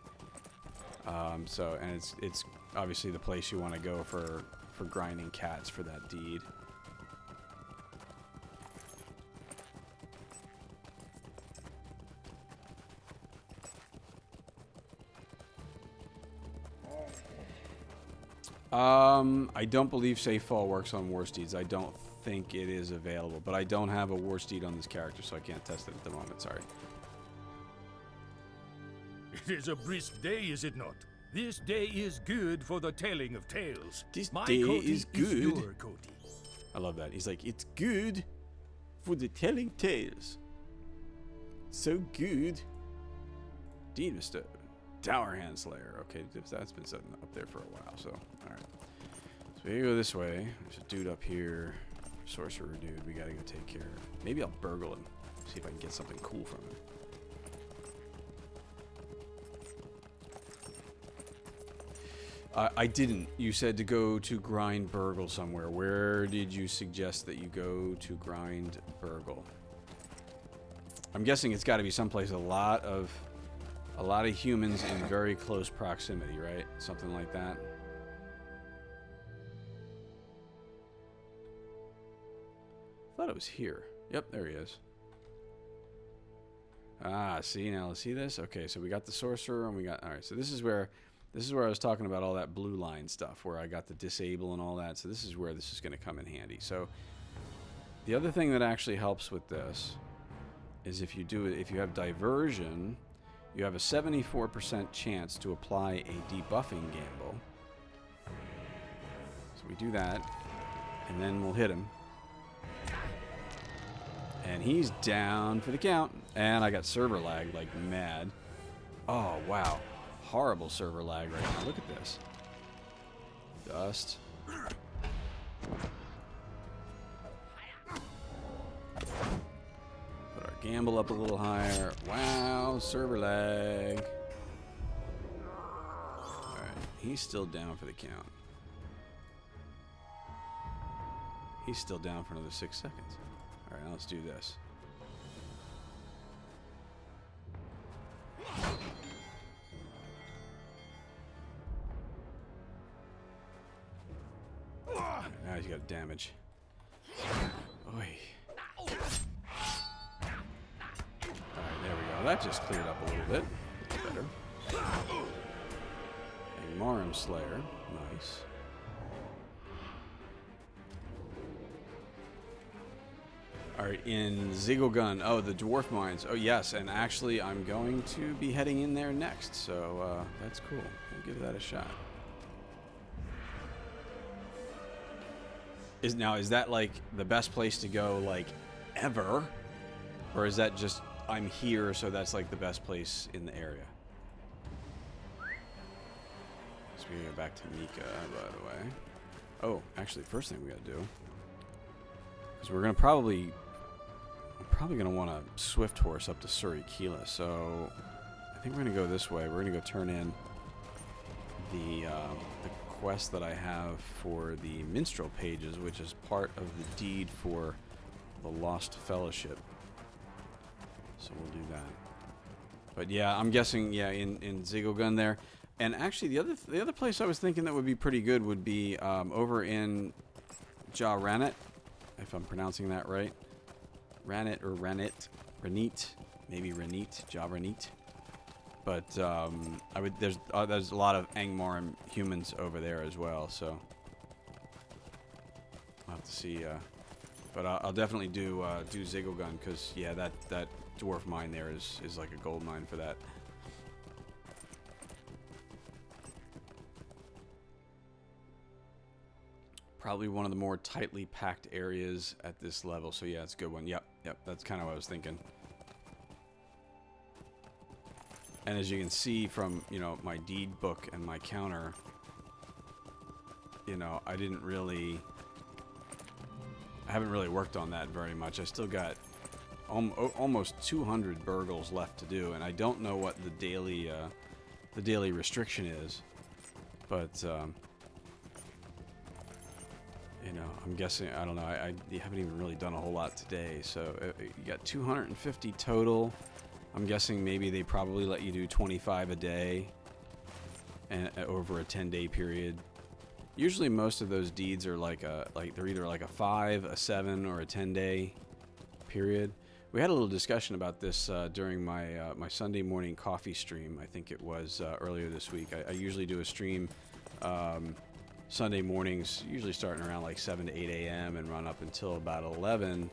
So and it's obviously the place you want to go for grinding cats for that deed. I don't believe Safe Fall works on war steeds. I don't think it is available, but I don't have a war steed on this character, so I can't test it at the moment. Sorry. It is a brisk day, is it not? This day is good for the telling of tales. This My day coating is good. Your coating. I love that. He's like, it's good for the telling tales. So good. Dean Mr. Tower Hand Slayer. Okay, that's been sitting up there for a while, so, alright. So we go this way. There's a dude up here. Sorcerer dude we gotta go take care of. Maybe I'll burgle him. See if I can get something cool from him. I didn't. You said to go to grind burgle somewhere. Where did you suggest that you go to grind burgle? I'm guessing it's got to be someplace a lot of humans in very close proximity, right? Something like that. I thought it was here. Yep, there he is. Ah, see now, see this? Okay, so we got the sorcerer and we got, all right, so this is where I was talking about all that blue line stuff, where I got the disable and all that. So this is where this is going to come in handy. So the other thing that actually helps with this is if you have diversion, you have a 74% chance to apply a debuffing gamble. So we do that, and then we'll hit him. And he's down for the count. And I got server lag like mad. Oh, wow. Horrible server lag right now. Look at this. Dust. Put our gamble up a little higher. Wow, server lag. Alright, he's still down for the count. He's still down for another 6 seconds. Alright, now let's do this. Right, now he's got damage. Oy. Alright, there we go. That just cleared up a little bit. That's better. A Marum Slayer. Nice. Alright, in Ziegelgun. Oh, the dwarf mines. Oh, yes, and actually I'm going to be heading in there next, so that's cool. I'll give that a shot. Is that like the best place to go like ever? Or is that just I'm here, so that's like the best place in the area? So we gotta go back to Mika, by the way. Oh, actually, first thing we gotta do is we're gonna probably gonna want to swift horse up to Surikila. So I think we're gonna go this way. We're gonna go turn in the quest that I have for the minstrel pages, which is part of the deed for the Lost Fellowship. So we'll do that. But yeah, I'm guessing in Ziegelgun there. And actually, the other place I was thinking that would be pretty good would be over in Ranit, if I'm pronouncing that right. Ranit or Ranit, maybe Ranit, Ranit. But there's a lot of Angmar humans over there as well, so I'll have to see. But I'll definitely do Ziegelgun, because yeah, that dwarf mine there is like a gold mine for that. Probably one of the more tightly packed areas at this level, so yeah, it's a good one. Yep, that's kind of what I was thinking. And as you can see from, my deed book and my counter, I haven't really worked on that very much. I still got almost 200 burgles left to do, and I don't know what the daily restriction is, but I'm guessing, I don't know, I haven't even really done a whole lot today, so you got 250 total. I'm guessing maybe they probably let you do 25 a day and over a 10-day period. Usually most of those deeds are they're either like a 5, a 7, or a 10-day period. We had a little discussion about this during my my Sunday morning coffee stream. I think it was earlier this week. I usually do a stream Sunday mornings, usually starting around like 7 to 8 a.m. and run up until about 11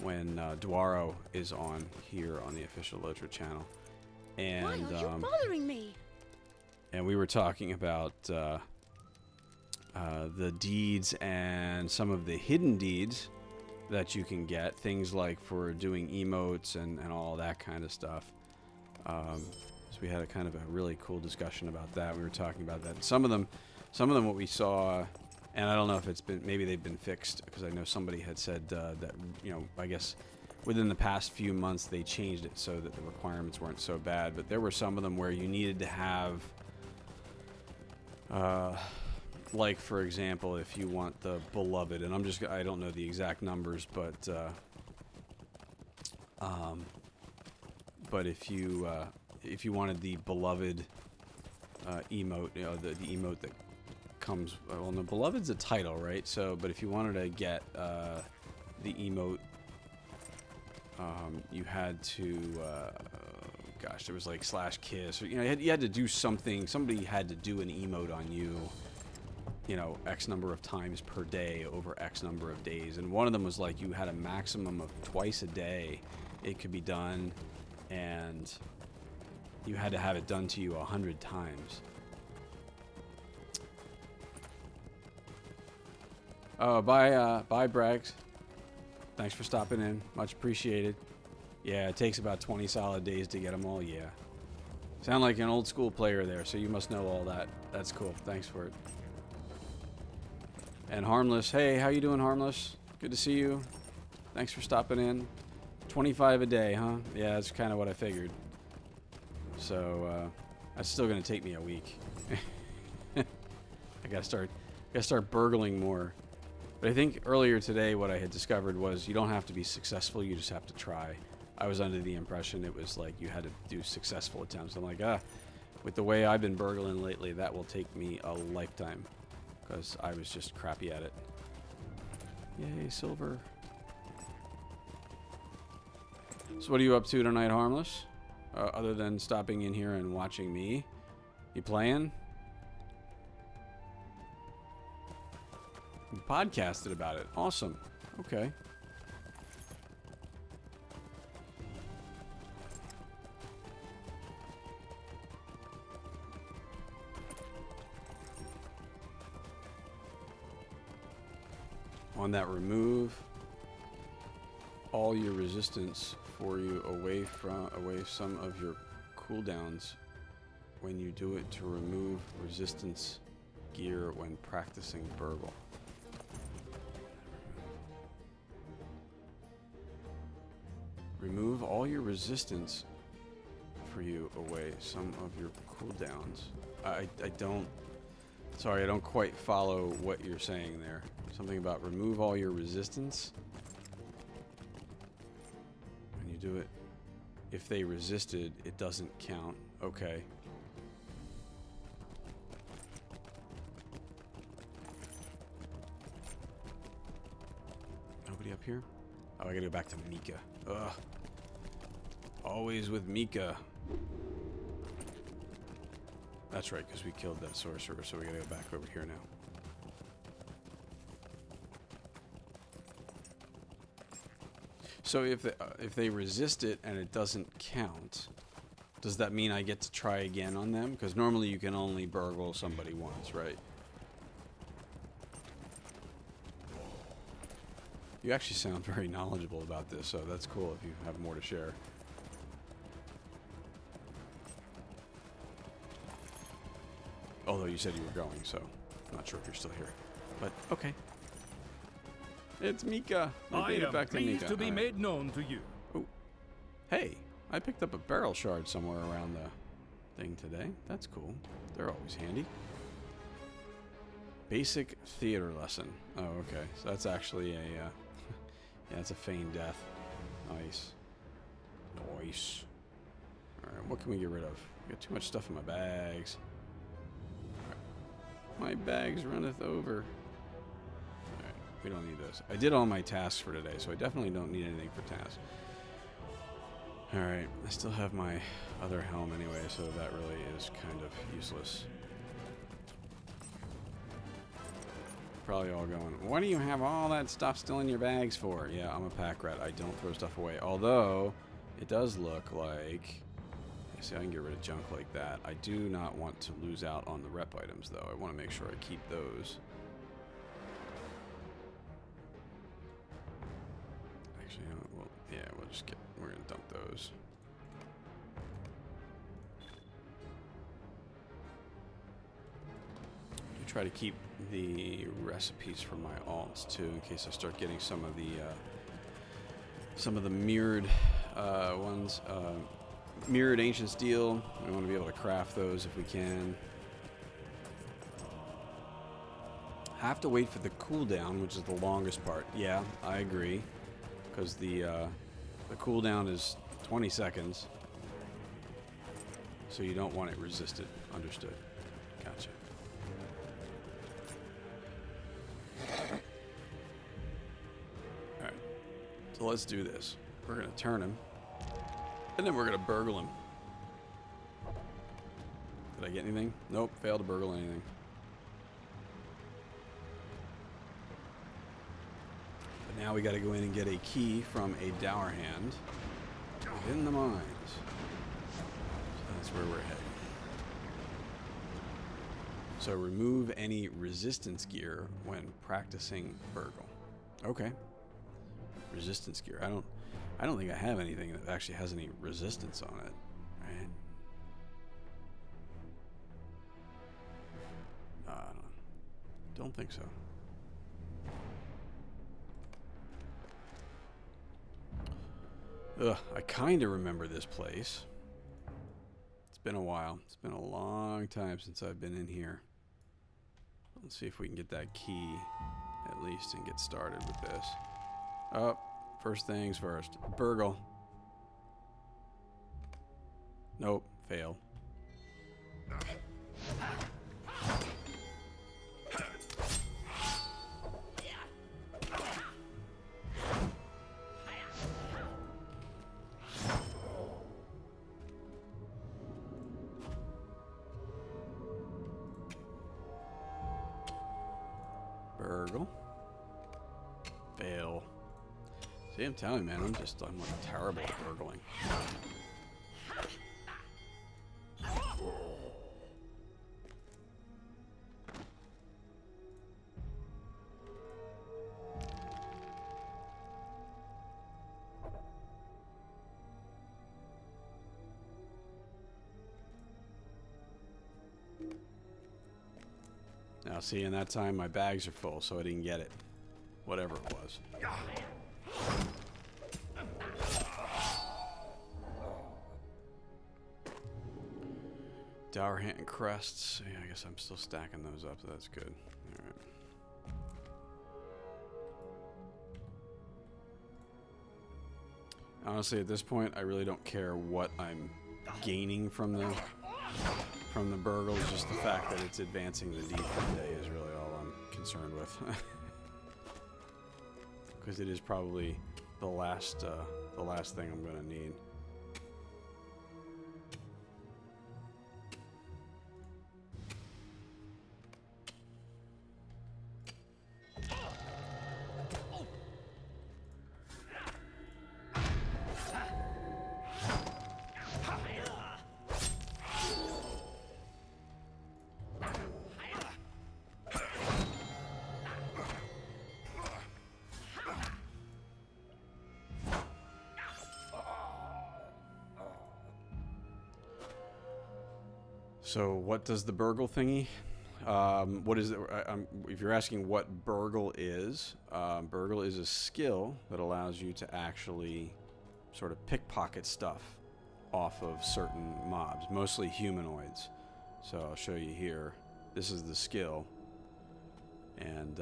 when Dwaro is on here on the official LOTRO channel. And, why are you bothering me? And we were talking about the deeds and some of the hidden deeds that you can get. Things like for doing emotes and all that kind of stuff. So we had a kind of a really cool discussion about that. We were talking about that. Some of them what we saw, and I don't know if it's been, maybe they've been fixed, because I know somebody had said that, I guess within the past few months they changed it so that the requirements weren't so bad. But there were some of them where you needed to have, like for example, if you want the Beloved, and I don't know the exact numbers, but if you wanted the Beloved emote, the emote that comes, well, the Beloved's a title, right? So, but if you wanted to get the emote, you had to, gosh, there was like /kiss, or, you had to do something. Somebody had to do an emote on you, X number of times per day over X number of days. And one of them was like you had a maximum of twice a day it could be done, and you had to have it done to you 100 times. Oh, bye, Braggs. Thanks for stopping in. Much appreciated. Yeah, it takes about 20 solid days to get them all, yeah. Sound like an old school player there, so you must know all that. That's cool. Thanks for it. And Harmless. Hey, how you doing, Harmless? Good to see you. Thanks for stopping in. 25 a day, huh? Yeah, that's kind of what I figured. So, that's still going to take me a week. I gotta start burgling more. But I think earlier today what I had discovered was you don't have to be successful, you just have to try. I was under the impression it was like you had to do successful attempts. I'm like, with the way I've been burgling lately, that will take me a lifetime. Because I was just crappy at it. Yay, silver. So what are you up to tonight, Harmless? Other than stopping in here and watching me? You playing? You podcasted about it. Awesome. Okay. On that, remove all your resistance for you away some of your cooldowns when you do it to remove resistance gear when practicing burgle. Remove all your resistance for you away some of your cooldowns. I don't... Sorry, I don't quite follow what you're saying there. Something about remove all your resistance. When you do it, if they resisted, it doesn't count. Okay. Nobody up here? Oh, I gotta go back to Mika. Ugh. Always with Mika. That's right, because we killed that sorcerer, so we gotta go back over here now. So if they resist it and it doesn't count, does that mean I get to try again on them? Because normally you can only burgle somebody once, right? You actually sound very knowledgeable about this, so that's cool if you have more to share. Although you said you were going, so I'm not sure if you're still here. But, okay. It's Mika. I am pleased to be made known to you. Oh. Hey, I picked up a barrel shard somewhere around the thing today. That's cool. They're always handy. Basic theater lesson. Oh, okay. So that's actually a... yeah, it's a feigned death. Nice. Nice. Alright, what can we get rid of? I got too much stuff in my bags. My bags runneth over. Alright, we don't need those. I did all my tasks for today, so I definitely don't need anything for tasks. Alright, I still have my other helm anyway, so that really is kind of useless. Probably all going, what do you have all that stuff still in your bags for? Yeah, I'm a pack rat. I don't throw stuff away. Although, it does look like... See, I can get rid of junk like that. I do not want to lose out on the rep items, though. I want to make sure I keep those. Actually, you know what? Well, yeah, we're going to dump those. I try to keep the recipes for my alts, too, in case I start getting some of the mirrored ones. Mirrored ancient steel. We want to be able to craft those if we can. Have to wait for the cooldown, which is the longest part. Yeah, I agree, because the cooldown is 20 seconds, so you don't want it resisted. Understood. Gotcha. All right, so let's do this. We're gonna turn him. And then we're going to burgle him. Did I get anything? Nope, failed to burgle anything. But now we got to go in and get a key from a dour hand within the mines. So that's where we're heading. So remove any resistance gear when practicing burgle. Okay. Resistance gear. I don't think I have anything that actually has any resistance on it, right? Don't think so. Ugh, I kind of remember this place. It's been a while. It's been a long time since I've been in here. Let's see if we can get that key, at at least and get started with this. Oh, first things first. Burgle. Nope, fail. Burgle. Fail. See, I'm telling you, man, I'm like terrible at burgling. Now, see, in that time, my bags are full, so I didn't get it. Whatever it was. Dower hand crests. Yeah, I guess I'm still stacking those up, so that's good. Alright. Honestly, at this point, I really don't care what I'm gaining from the burgles. Just the fact that it's advancing the D for the day is really all I'm concerned with. Because it is probably the last thing I'm going to need. So what does the burgle thingy? What is it? If you're asking what burgle is a skill that allows you to actually sort of pickpocket stuff off of certain mobs, mostly humanoids. So I'll show you here. This is the skill, and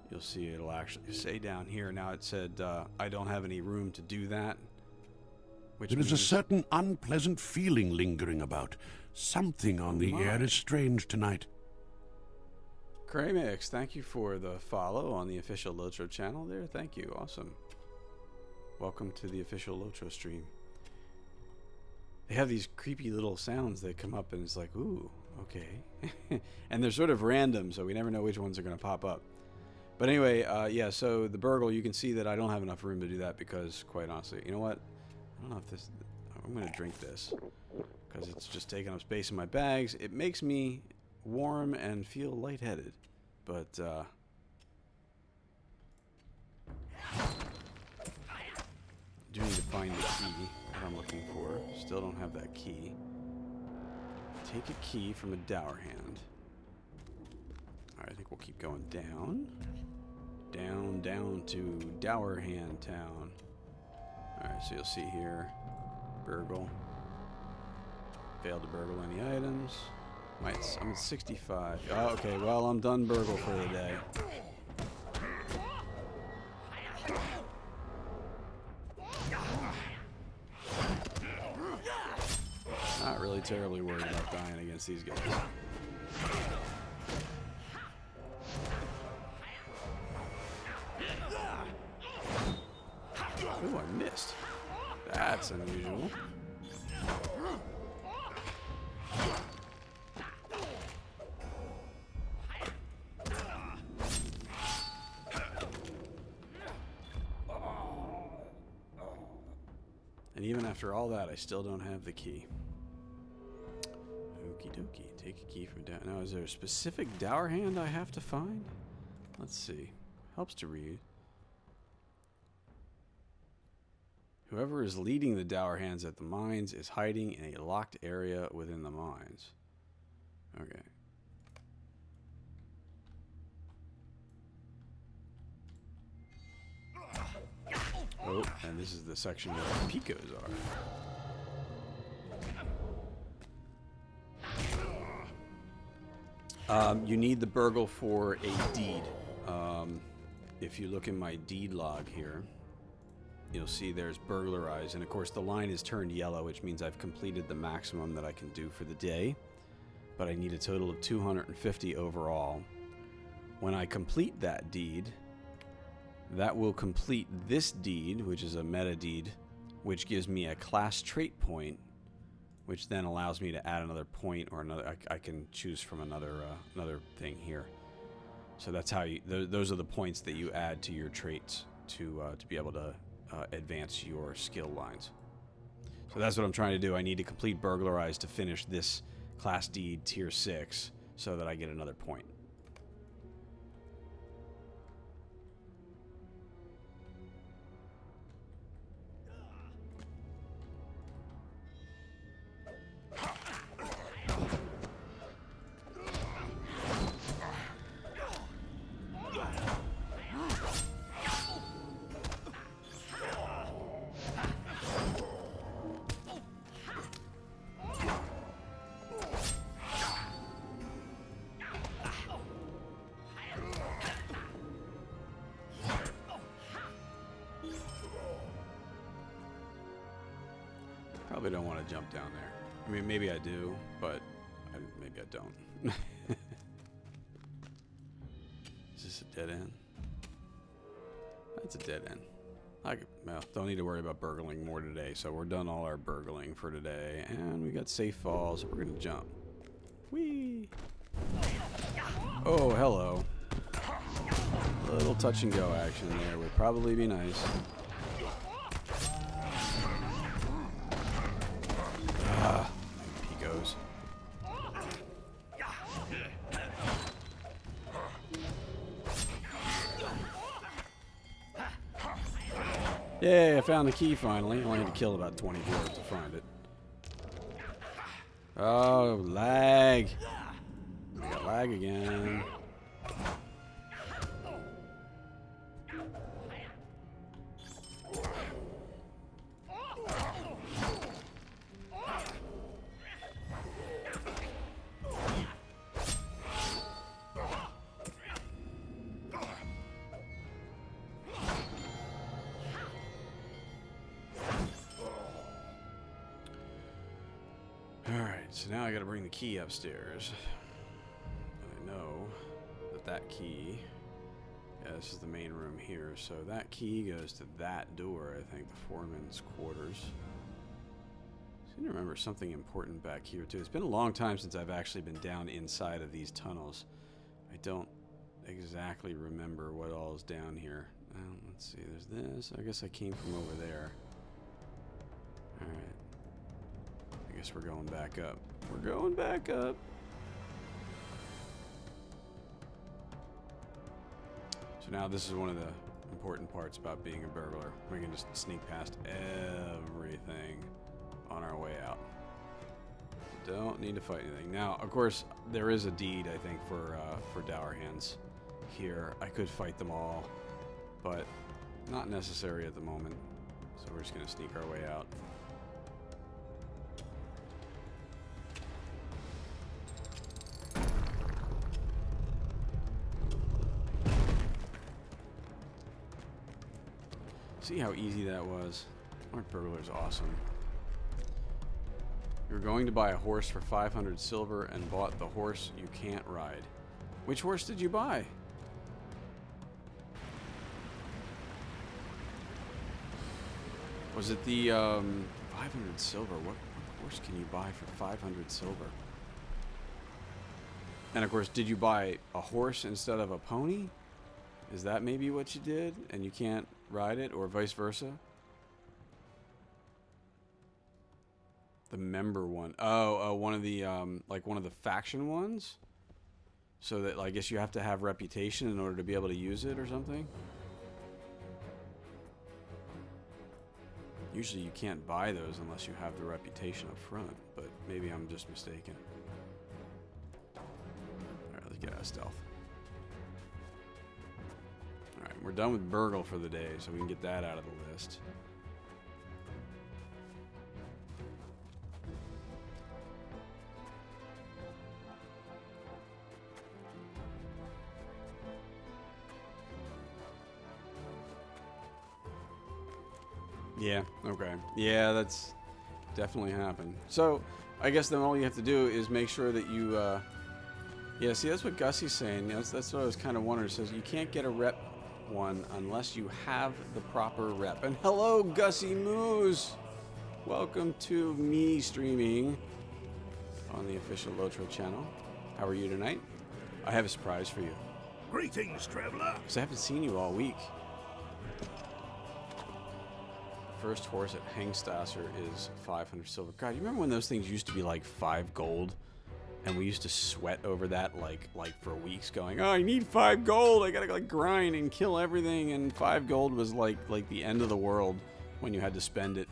you'll see it'll actually say down here. Now it said I don't have any room to do that. Which there is a certain unpleasant feeling lingering about. Something on the air is strange tonight. Kraymix, thank you for the follow on the official LOTRO channel there. Thank you. Awesome. Welcome to the official LOTRO stream. They have these creepy little sounds that come up and it's like, ooh, okay. And they're sort of random, so we never know which ones are going to pop up. But anyway, yeah, so the burgle, you can see that I don't have enough room to do that because, quite honestly, you know what? I don't know if this... I'm going to drink this because it's just taking up space in my bags. It makes me warm and feel lightheaded, but do need to find the key that I'm looking for. Still don't have that key. Take a key from a dower hand. Alright, I think we'll keep going down. Down to Dower Hand Town. Alright, so you'll see here, burgle. Failed to burgle any items. I'm at 65. Oh, okay, well, I'm done burgle for the day. Not really terribly worried about dying against these guys. Ooh, I missed. That's unusual. And even after all that, I still don't have the key. Okie dokie. Take a key from down. Now, is there a specific dower hand I have to find? Let's see. Helps to read. Whoever is leading the dower hands at the mines is hiding in a locked area within the mines. Okay. Oh, and this is the section where the picos are. You need the burgle for a deed. if you look in my deed log here, you'll see there's burglarized, and of course the line is turned yellow, which means I've completed the maximum that I can do for the day, but I need a total of 250 overall. When I complete that deed, that will complete this deed, which is a meta deed, which gives me a class trait point, which then allows me to add another point or another. I can choose from another thing here. So that's how you. Those are the points that you add to your traits to be able to advance your skill lines. So that's what I'm trying to do. I need to complete burglarize to finish this class deed tier 6 so that I get another point. Probably don't want to jump down there. I mean, maybe I do, but maybe I don't. Is this a dead end? That's a dead end. Well, don't need to worry about burgling more today, so we're done all our burgling for today. And we got safe falls. We're going to jump. Whee! Oh, hello. A little touch and go action there would probably be nice. Picos. Yay, I found the key finally. Only had to kill about 20 dwarves to find it. Oh, lag. We got lag again. Alright, so now I gotta bring the key upstairs. I know that key... Yeah, this is the main room here, so that key goes to that door, I think, the foreman's quarters. I seem to remember something important back here, too. It's been a long time since I've actually been down inside of these tunnels. I don't exactly remember what all is down here. Let's see, there's this. I guess I came from over there. Alright. I guess we're going back up. We're going back up. So now this is one of the important parts about being a burglar. We can just sneak past everything on our way out. Don't need to fight anything. Now, of course, there is a deed, I think, for dour hands here. I could fight them all, but not necessary at the moment. So we're just going to sneak our way out. See how easy that was? Aren't burglars awesome? You're going to buy a horse for 500 silver and bought the horse you can't ride. Which horse did you buy? Was it the 500 silver? What horse can you buy for 500 silver? And of course, did you buy a horse instead of a pony? Is that maybe what you did and you can't ride it, or vice versa? The member one. Oh, one of the like one of the faction ones? So that I guess you have to have reputation in order to be able to use it or something? Usually you can't buy those unless you have the reputation up front, but maybe I'm just mistaken. Alright, let's get out of stealth. Alright, we're done with burgle for the day, so we can get that out of the list. Yeah, okay. Yeah, that's definitely happened. So, I guess then all you have to do is make sure that you, yeah, see, that's what Gussie's saying. That's what I was kind of wondering. It says you can't get a rep one unless you have the proper rep. And hello, Gussie Moose! Welcome to me streaming on the official LOTRO channel. How are you tonight? I have a surprise for you. Greetings, traveler. Because I haven't seen you all week. First horse at Hengstasser is 500 silver. God, you remember when those things used to be like 5 gold? And we used to sweat over that like for weeks going, oh, I need 5 gold. I gotta like grind and kill everything. And 5 gold was like the end of the world when you had to spend it.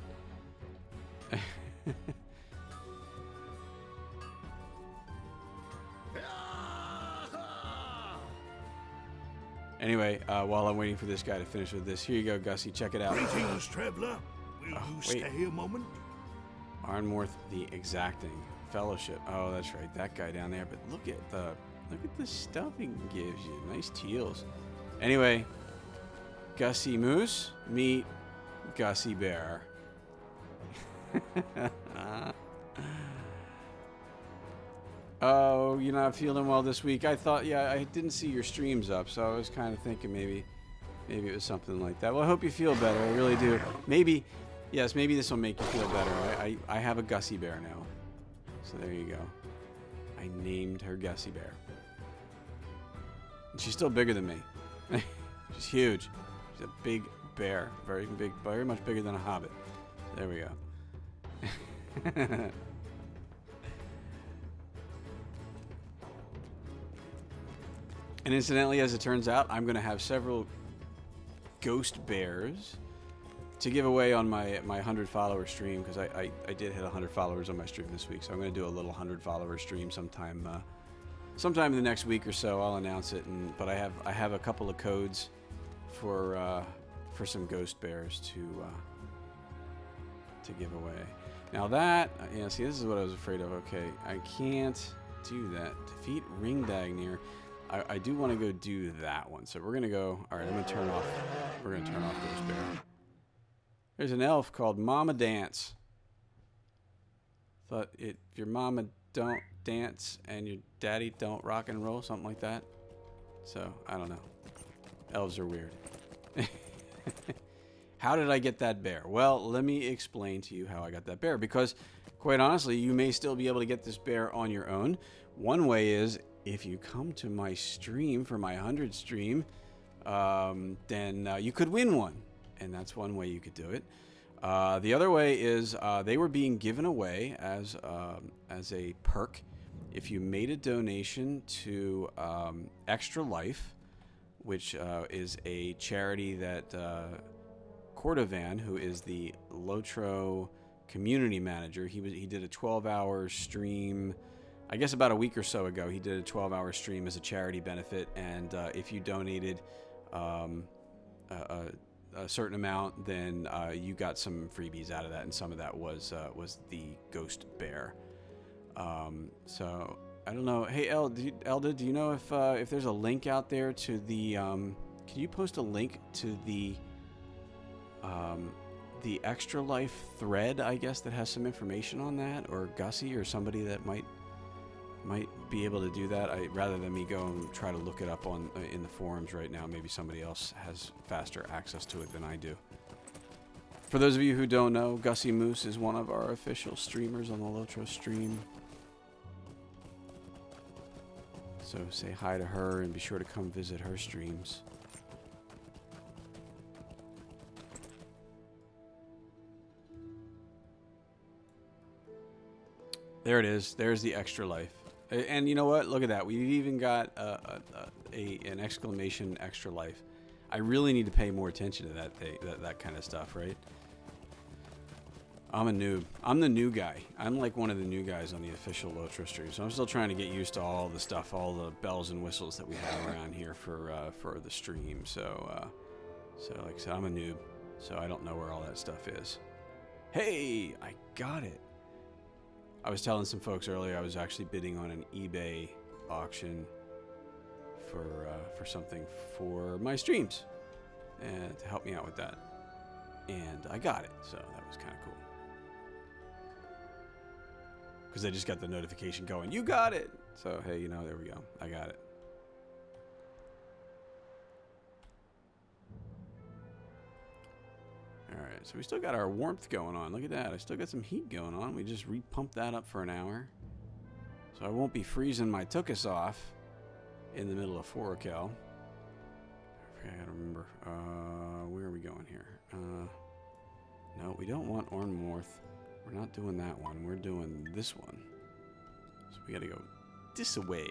Anyway, while I'm waiting for this guy to finish with this, here you go, Gussie. Check it out. Greetings, traveler. Will you wait. stay a moment? Arnworth the Exacting Fellowship. Oh, that's right, that guy down there. But look at the stuff he gives you. Nice teals. Anyway, Gussie Moose, meet Gussie Bear. Oh, you're not feeling well this week. I thought, yeah, I didn't see your streams up, so I was kind of thinking maybe it was something like that. Well, I hope you feel better. I really do. Maybe, yes, maybe this will make you feel better. I have a Gussie Bear now. So there you go. I named her Gussie Bear. And she's still bigger than me. She's huge. She's a big bear. Very big, very much bigger than a hobbit. There we go. And incidentally, as it turns out, I'm going to have several ghost bears to give away on my 100 follower stream, because I did hit 100 followers on my stream this week. So I'm going to do a little 100 follower stream sometime in the next week or so. I'll announce it. But I have a couple of codes for some ghost bears to give away. Now that, yeah, see, this is what I was afraid of. Okay, I can't do that. Defeat Ring Dagnir. I do want to go do that one. So we're going to go, all right, I'm going to turn off, Ghost Bear. There's an elf called Mama Dance. Thought if your mama don't dance and your daddy don't rock and roll, something like that. So, I don't know. Elves are weird. How did I get that bear? Well, let me explain to you how I got that bear, because quite honestly, you may still be able to get this bear on your own. One way is if you come to my stream for my 100 stream, then you could win one, and that's one way you could do it. The other way is they were being given away as a perk if you made a donation to Extra Life, which is a charity that Cordovan, who is the LOTRO community manager, he did a 12-hour stream. I guess about a week or so ago, he did a 12-hour stream as a charity benefit, and if you donated a certain amount, then you got some freebies out of that, and some of that was the Ghost Bear. So I don't know. Hey, Elda, do you know if there's a link out there to the? Can you post a link to the Extra Life thread? I guess that has some information on that, or Gussie, or somebody that might be able to do that. Rather than me go and try to look it up in the forums right now, maybe somebody else has faster access to it than I do. For those of you who don't know, Gussie Moose is one of our official streamers on the LOTRO stream. So say hi to her and be sure to come visit her streams. There it is. There's the Extra Life. And you know what? Look at that. We've even got an exclamation Extra Life. I really need to pay more attention to that kind of stuff, right? I'm a noob. I'm the new guy. I'm like one of the new guys on the official LOTRO stream. So I'm still trying to get used to all the stuff, all the bells and whistles that we have around here for the stream. So like I said, I'm a noob. So I don't know where all that stuff is. Hey, I got it. I was telling some folks earlier I was actually bidding on an eBay auction for something for my streams, and to help me out with that. And I got it, so that was kind of cool. Because I just got the notification going, you got it! So, hey, you know, there we go. I got it. Alright, so we still got our warmth going on. Look at that. I still got some heat going on. We just re-pumped that up for an hour. So I won't be freezing my tuchus off in the middle of Forakel. I gotta remember. Where are we going here? No, we don't want Ornmorth. We're not doing that one. We're doing this one. So we gotta go this way.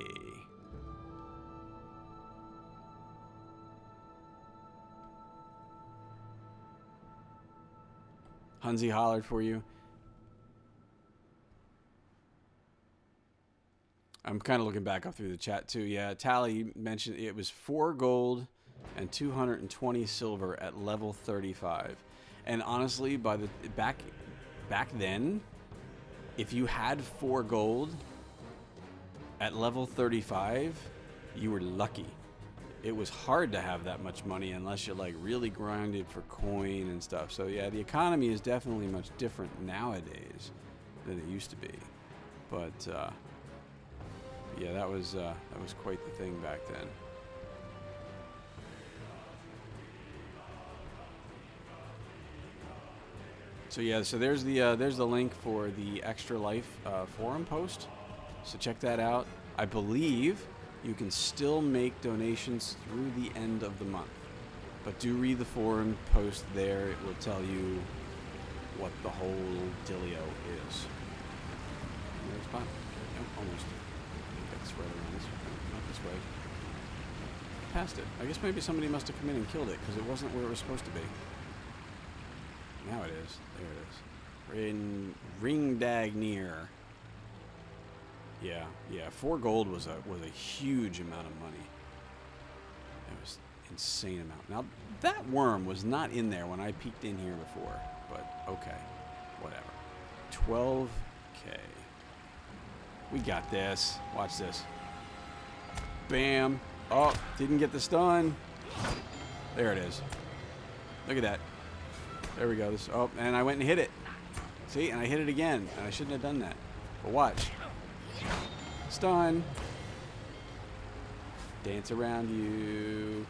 Hunzi hollered for you. I'm kind of looking back up through the chat too. Yeah, Tally mentioned it was 4 gold and 220 silver at level 35. And honestly, by the back then, if you had 4 gold at level 35, you were lucky. It was hard to have that much money unless you like really grinded for coin and stuff. So yeah, the economy is definitely much different nowadays than it used to be. But yeah, that was quite the thing back then. So yeah, so there's the link for the Extra Life forum post. So check that out. I believe you can still make donations through the end of the month. But do read the forum post there. It will tell you what the whole dealio is. There's fine. Nope, almost. I think that's right around this way. Not this way. Past it. I guess maybe somebody must have come in and killed it because it wasn't where it was supposed to be. Now it is. There it is. Ringdagnir. Yeah. 4 gold was a huge amount of money. It was an insane amount. Now that worm was not in there when I peeked in here before, but okay, whatever. 12K. We got this. Watch this. Bam. Oh, didn't get the stun. There it is. Look at that. There we go. This. Oh, and I went and hit it. See, and I hit it again, and I shouldn't have done that. But watch. Stun. Dance around you.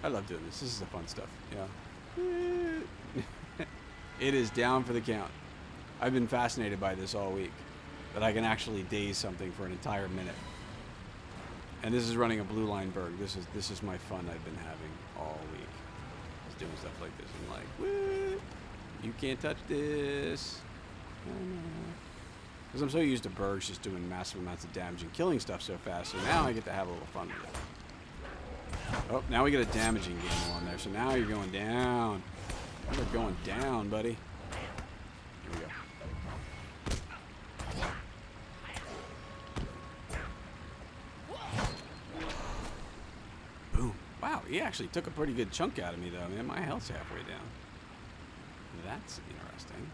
I love doing this. This is the fun stuff. Yeah. It is down for the count. I've been fascinated by this all week. That I can actually daze something for an entire minute. And this is running a blue line berg. This is my fun I've been having all week. Just doing stuff like this. I'm like, woo! You can't touch this. Because I'm so used to bergs just doing massive amounts of damage and killing stuff so fast. So now I get to have a little fun with it. Oh, now we get a damaging game on there. So now you're going down. You're going down, buddy. Here we go. Boom. Wow, he actually took a pretty good chunk out of me, though. Man, my health's halfway down. That's interesting.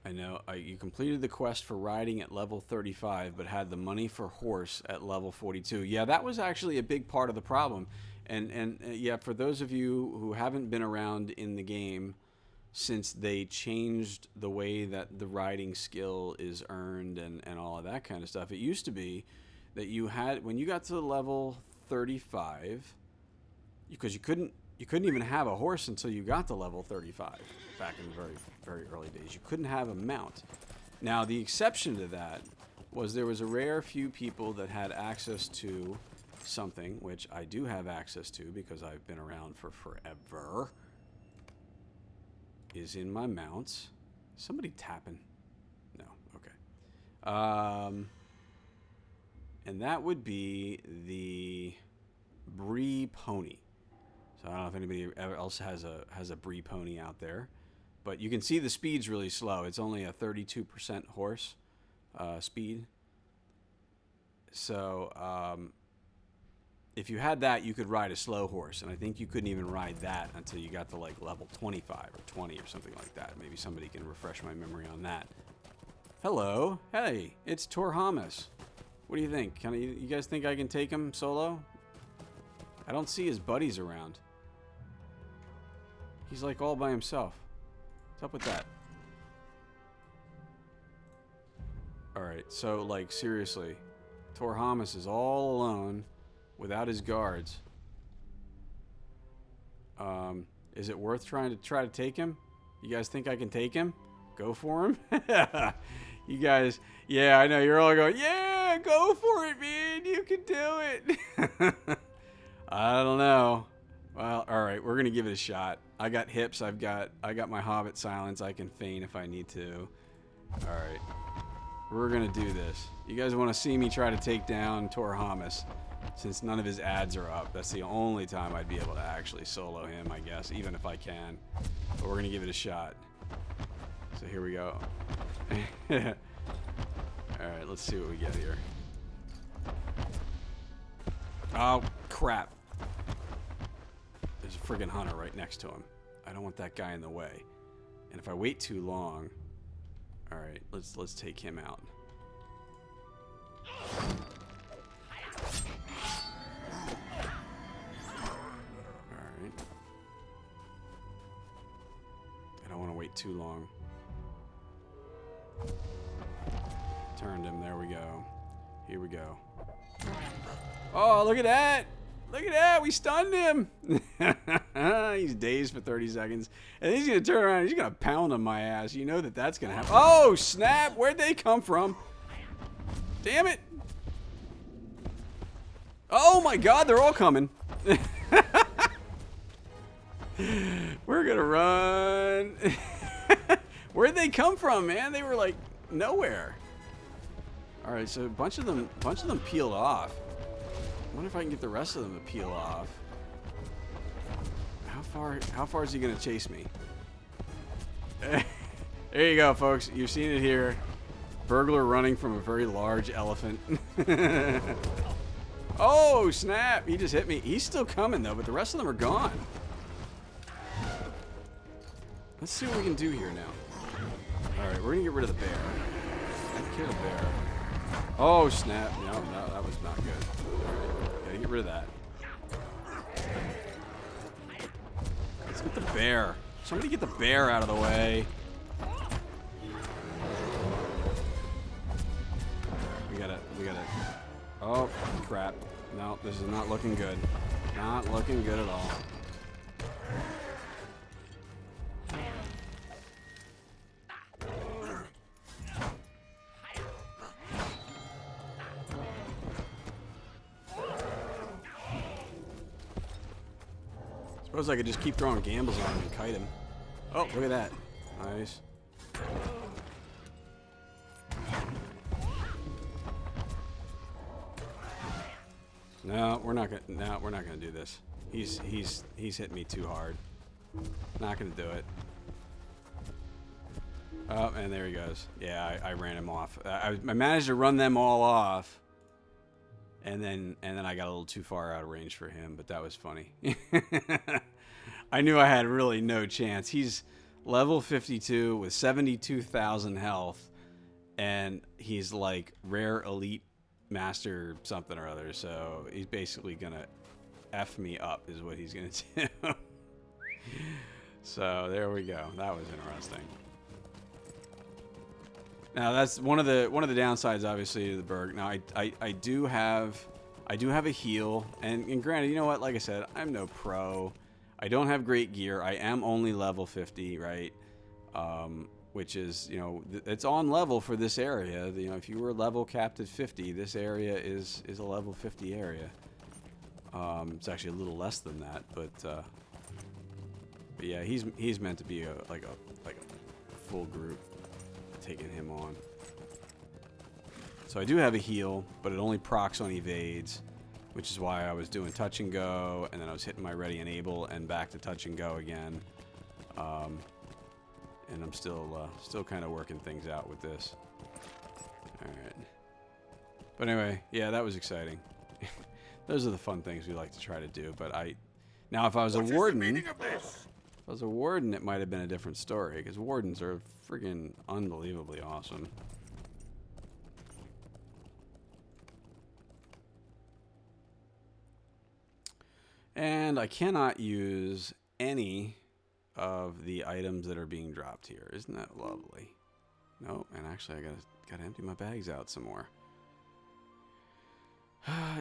I know. You completed the quest for riding at level 35, but had the money for horse at level 42. Yeah, that was actually a big part of the problem. And yeah, for those of you who haven't been around in the game since they changed the way that the riding skill is earned and all of that kind of stuff, it used to be that you had, when you got to level 35, because you couldn't even have a horse until you got to level 35 back in the very, very early days. You couldn't have a mount. Now, the exception to that was there was a rare few people that had access to something, which I do have access to because I've been around for forever, is in my mounts. Somebody tapping? No. Okay. And that would be the Bree Pony. So I don't know if anybody else has a Bree Pony out there, but you can see the speed's really slow. It's only a 32% horse speed. So if you had that, you could ride a slow horse, and I think you couldn't even ride that until you got to like level 25 or 20 or something like that. Maybe somebody can refresh my memory on that. Hello. Hey, it's Torhamus. What do you think? You guys think I can take him solo? I don't see his buddies around. He's like all by himself. What's up with that? Alright, so like seriously, Tor Hamas is all alone without his guards. Is it worth trying to take him? You guys think I can take him? Go for him? You guys, yeah, I know you're all going, yeah, go for it, man. You can do it. I don't know. Well, all right, we're gonna give it a shot. I got hips. I got my Hobbit silence. I can feign if I need to. All right, we're gonna do this. You guys want to see me try to take down Tor Hamas? Since none of his ads are up, that's the only time I'd be able to actually solo him, I guess, even if I can. But we're gonna give it a shot. So here we go. Alright, let's see what we get here. Oh, crap. There's a friggin' hunter right next to him. I don't want that guy in the way. And if I wait too long... Alright, let's take him out. Alright. I don't want to wait too long. Turned him. There we go. Here we go. Oh, look at that! Look at that! We stunned him! He's dazed for 30 seconds. And he's going to turn around and he's going to pound on my ass. You know that's going to happen. Oh, snap! Where'd they come from? Damn it! Oh my god, they're all coming. We're going to run. Where'd they come from, man? They were like nowhere. All right, so a bunch of them peeled off. I wonder if I can get the rest of them to peel off. How far is he gonna chase me? There you go, folks. You've seen it here. Burglar running from a very large elephant. Oh, snap! He just hit me. He's still coming though, but the rest of them are gone. Let's see what we can do here now. All right, we're gonna get rid of the bear. Kill the bear. Oh, snap. No, that was not good. Alright, gotta get rid of that. Let's get the bear. Somebody get the bear out of the way. We gotta... Oh, crap. No, this is not looking good. Not looking good at all. Suppose I could just keep throwing gambles on him and kite him. Oh, look at that. Nice. No, we're not gonna do this. He's hit me too hard. Not gonna do it. Oh, and there he goes. Yeah, I ran him off. I managed to run them all off. And then I got a little too far out of range for him, but that was funny. I knew I had really no chance. He's level 52 with 72,000 health, and he's like rare elite master something or other, so he's basically gonna F me up is what he's gonna do. So there we go. That was interesting. Now that's one of the downsides, obviously, to the Berg. Now I do have a heal, and granted, you know what? Like I said, I'm no pro. I don't have great gear. I am only level 50, right? Which is, you know, it's on level for this area. You know, if you were level capped at 50, this area is a level 50 area. It's actually a little less than that, but yeah, he's meant to be like a full group. Taking him on. So I do have a heal, but it only procs on evades, which is why I was doing touch and go, and then I was hitting my ready and able, and back to touch and go again. And I'm still kind of working things out with this. All right. But anyway, yeah, that was exciting. Those are the fun things we like to try to do. But now if I was a warden. If I was a warden, it might have been a different story, because wardens are friggin' unbelievably awesome. And I cannot use any of the items that are being dropped here. Isn't that lovely? No, and actually I gotta empty my bags out some more.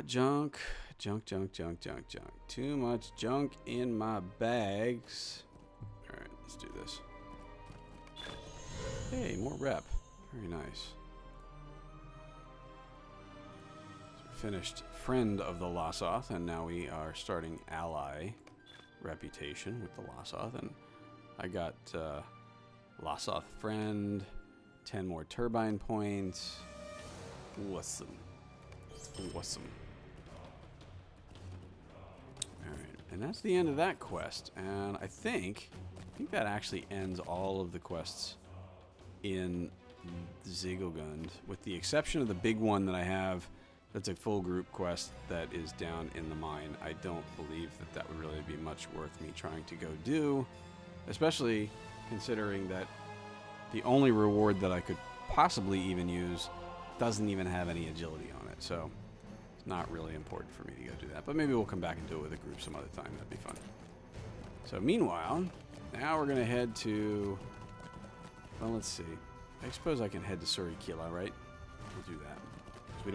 Junk. Too much junk in my bags. Alright, let's do this. Hey, more rep. Very nice. So we finished Friend of the Lossoth, and now we are starting Ally Reputation with the Lossoth. And I got Lossoth Friend, 10 more Turbine Points. Awesome. Awesome. Alright, and that's the end of that quest. And I think that actually ends all of the quests in Zigogund, with the exception of the big one that I have that's a full group quest that is down in the mine. I don't believe that would really be much worth me trying to go do, especially considering that the only reward that I could possibly even use doesn't even have any agility on it, so it's not really important for me to go do that. But maybe we'll come back and do it with a group some other time. That'd be fun. So meanwhile, now we're gonna head to, well, let's see. I suppose I can head to Surikila, right? We'll do that. So we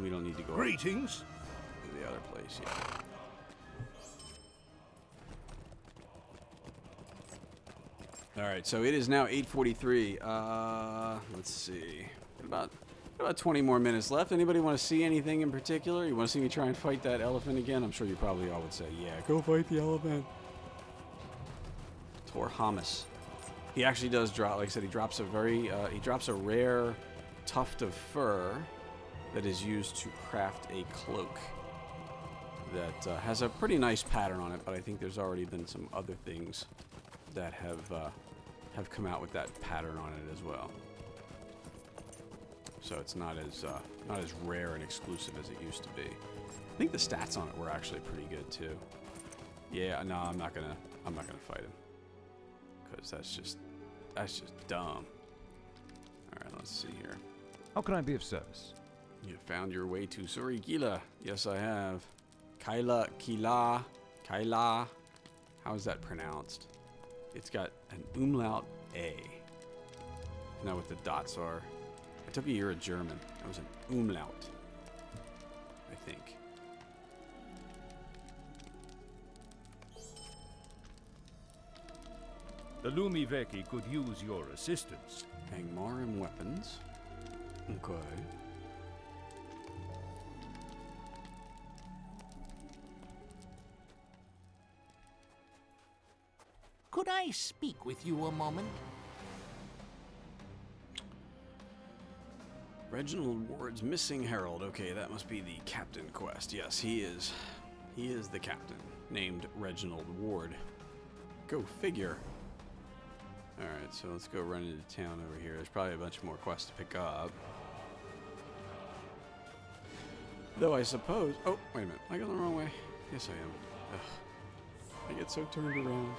don't need to go Greetings. to the other place yet. All right, so it is now 8:43. Let's see. About 20 more minutes left. Anybody want to see anything in particular? You want to see me try and fight that elephant again? I'm sure you probably all would say, yeah, go fight the elephant. Torhamus. He actually does drop, like I said, he drops a rare tuft of fur that is used to craft a cloak that has a pretty nice pattern on it, but I think there's already been some other things that have come out with that pattern on it as well. So it's not as rare and exclusive as it used to be. I think the stats on it were actually pretty good too. Yeah, no, I'm not gonna fight him, because that's just dumb. All right, let's see here. How can I be of service? You found your way to Surikila. Yes, I have. Kaila. How is that pronounced? It's got an umlaut A. Isn't that what the dots are? I took a year of German. That was an umlaut, I think. The Lumiveki could use your assistance. Angmarim weapons. Okay. Could I speak with you a moment? Reginald Ward's missing herald. Okay, that must be the captain quest. Yes, he is. He is the captain, named Reginald Ward. Go figure. Alright, so let's go run into town over here. There's probably a bunch more quests to pick up. Though I suppose... Oh, wait a minute. I got the wrong way. Yes, I am. Ugh. I get so turned around.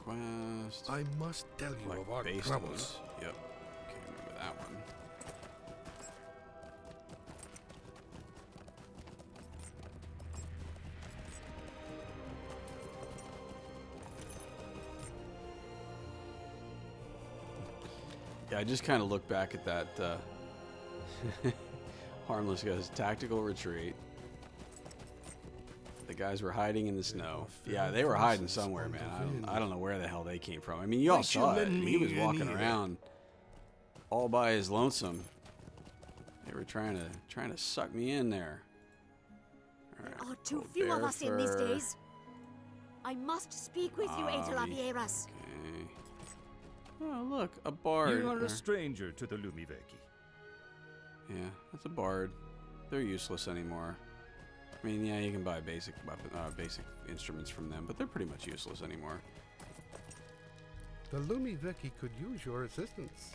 Quest. I must tell you Like of our base troubles. loads. Yep. Can't remember that one. Yeah, I just kind of look back at that Harmless goes tactical retreat. The guys were hiding in the snow. Yeah, they were hiding somewhere, man. I don't know where the hell they came from. I mean, you all saw it. He was walking around all by his lonesome. They were trying to suck me in there. There are too few of us in these days. I must speak with you, xEv1LTw1Nx. Okay. Oh, look, a bard. You are a stranger to the Lumiveki. Yeah, that's a bard. They're useless anymore. I mean, yeah, you can buy basic basic instruments from them, but they're pretty much useless anymore. The Lumiveki could use your assistance.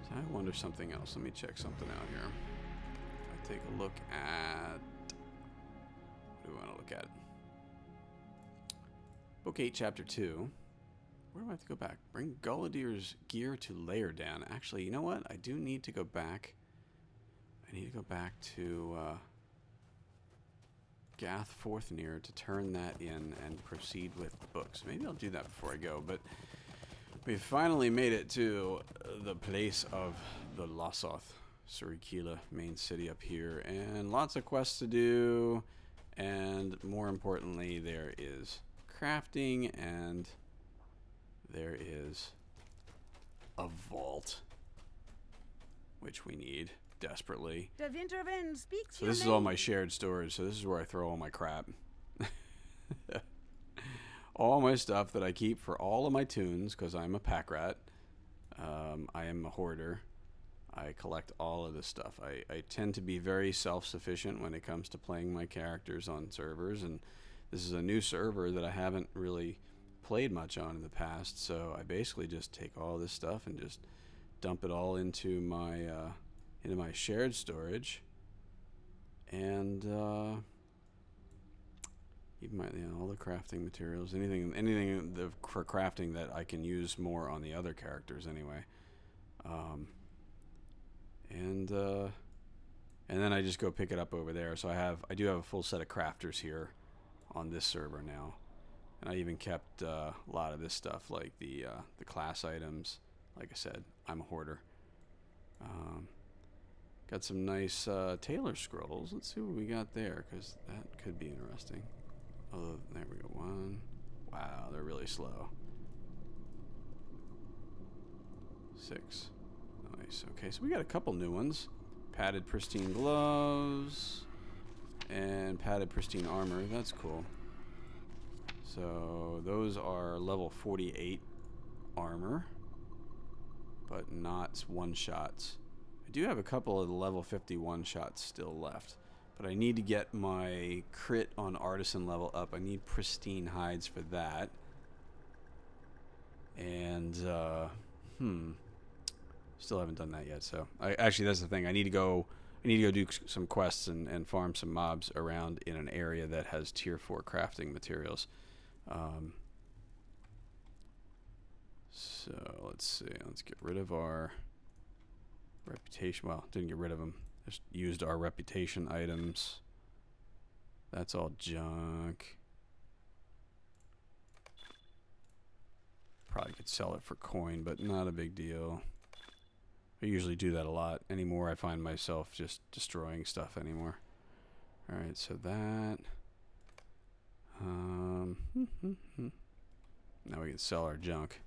So I wonder something else. Let me check something out here. I take a look at... What do we want to look at? Book 8, Chapter 2. Where do I have to go back? Bring Guladir's gear to Layerdan. Actually, you know what? I do need to go back. I need to go back to Gath Forthnir to turn that in and proceed with the books. Maybe I'll do that before I go, but we've finally made it to the place of the Losoth, Surikila, main city up here, and lots of quests to do, and more importantly, there is crafting, and there is a vault, which we need desperately. Der Winterwind speaks So this is all my shared storage, so this is where I throw all my crap. All my stuff that I keep for all of my tunes, because I'm a pack rat. I am a hoarder. I collect all of this stuff. I tend to be very self-sufficient when it comes to playing my characters on servers, and this is a new server that I haven't really played much on in the past, so I basically just take all this stuff and just dump it all into my shared storage, and even my all the crafting materials, anything for crafting that I can use more on the other characters anyway, and then I just go pick it up over there. So I do have a full set of crafters here on this server now, and I even kept a lot of this stuff, like the class items. Like I said, I'm a hoarder. Got some nice Tailor scrolls. Let's see what we got there, because that could be interesting. Oh, there we go. One. Wow, they're really slow. 6. Nice. Okay, so we got a couple new ones. Padded pristine gloves and padded pristine armor. That's cool. So those are level 48 armor, but not one-shots. I do have a couple of the level 51 shots still left, but I need to get my crit on artisan level up. I need pristine hides for that. And still haven't done that yet. So actually that's the thing. I need to go do some quests and farm some mobs around in an area that has tier 4 crafting materials. So let's see. Let's get rid of our reputation. Well, didn't get rid of them. Just used our reputation items. That's all junk. Probably could sell it for coin, but not a big deal. I usually do that a lot. Anymore, I find myself just destroying stuff anymore. Alright, so that. Now we can sell our junk.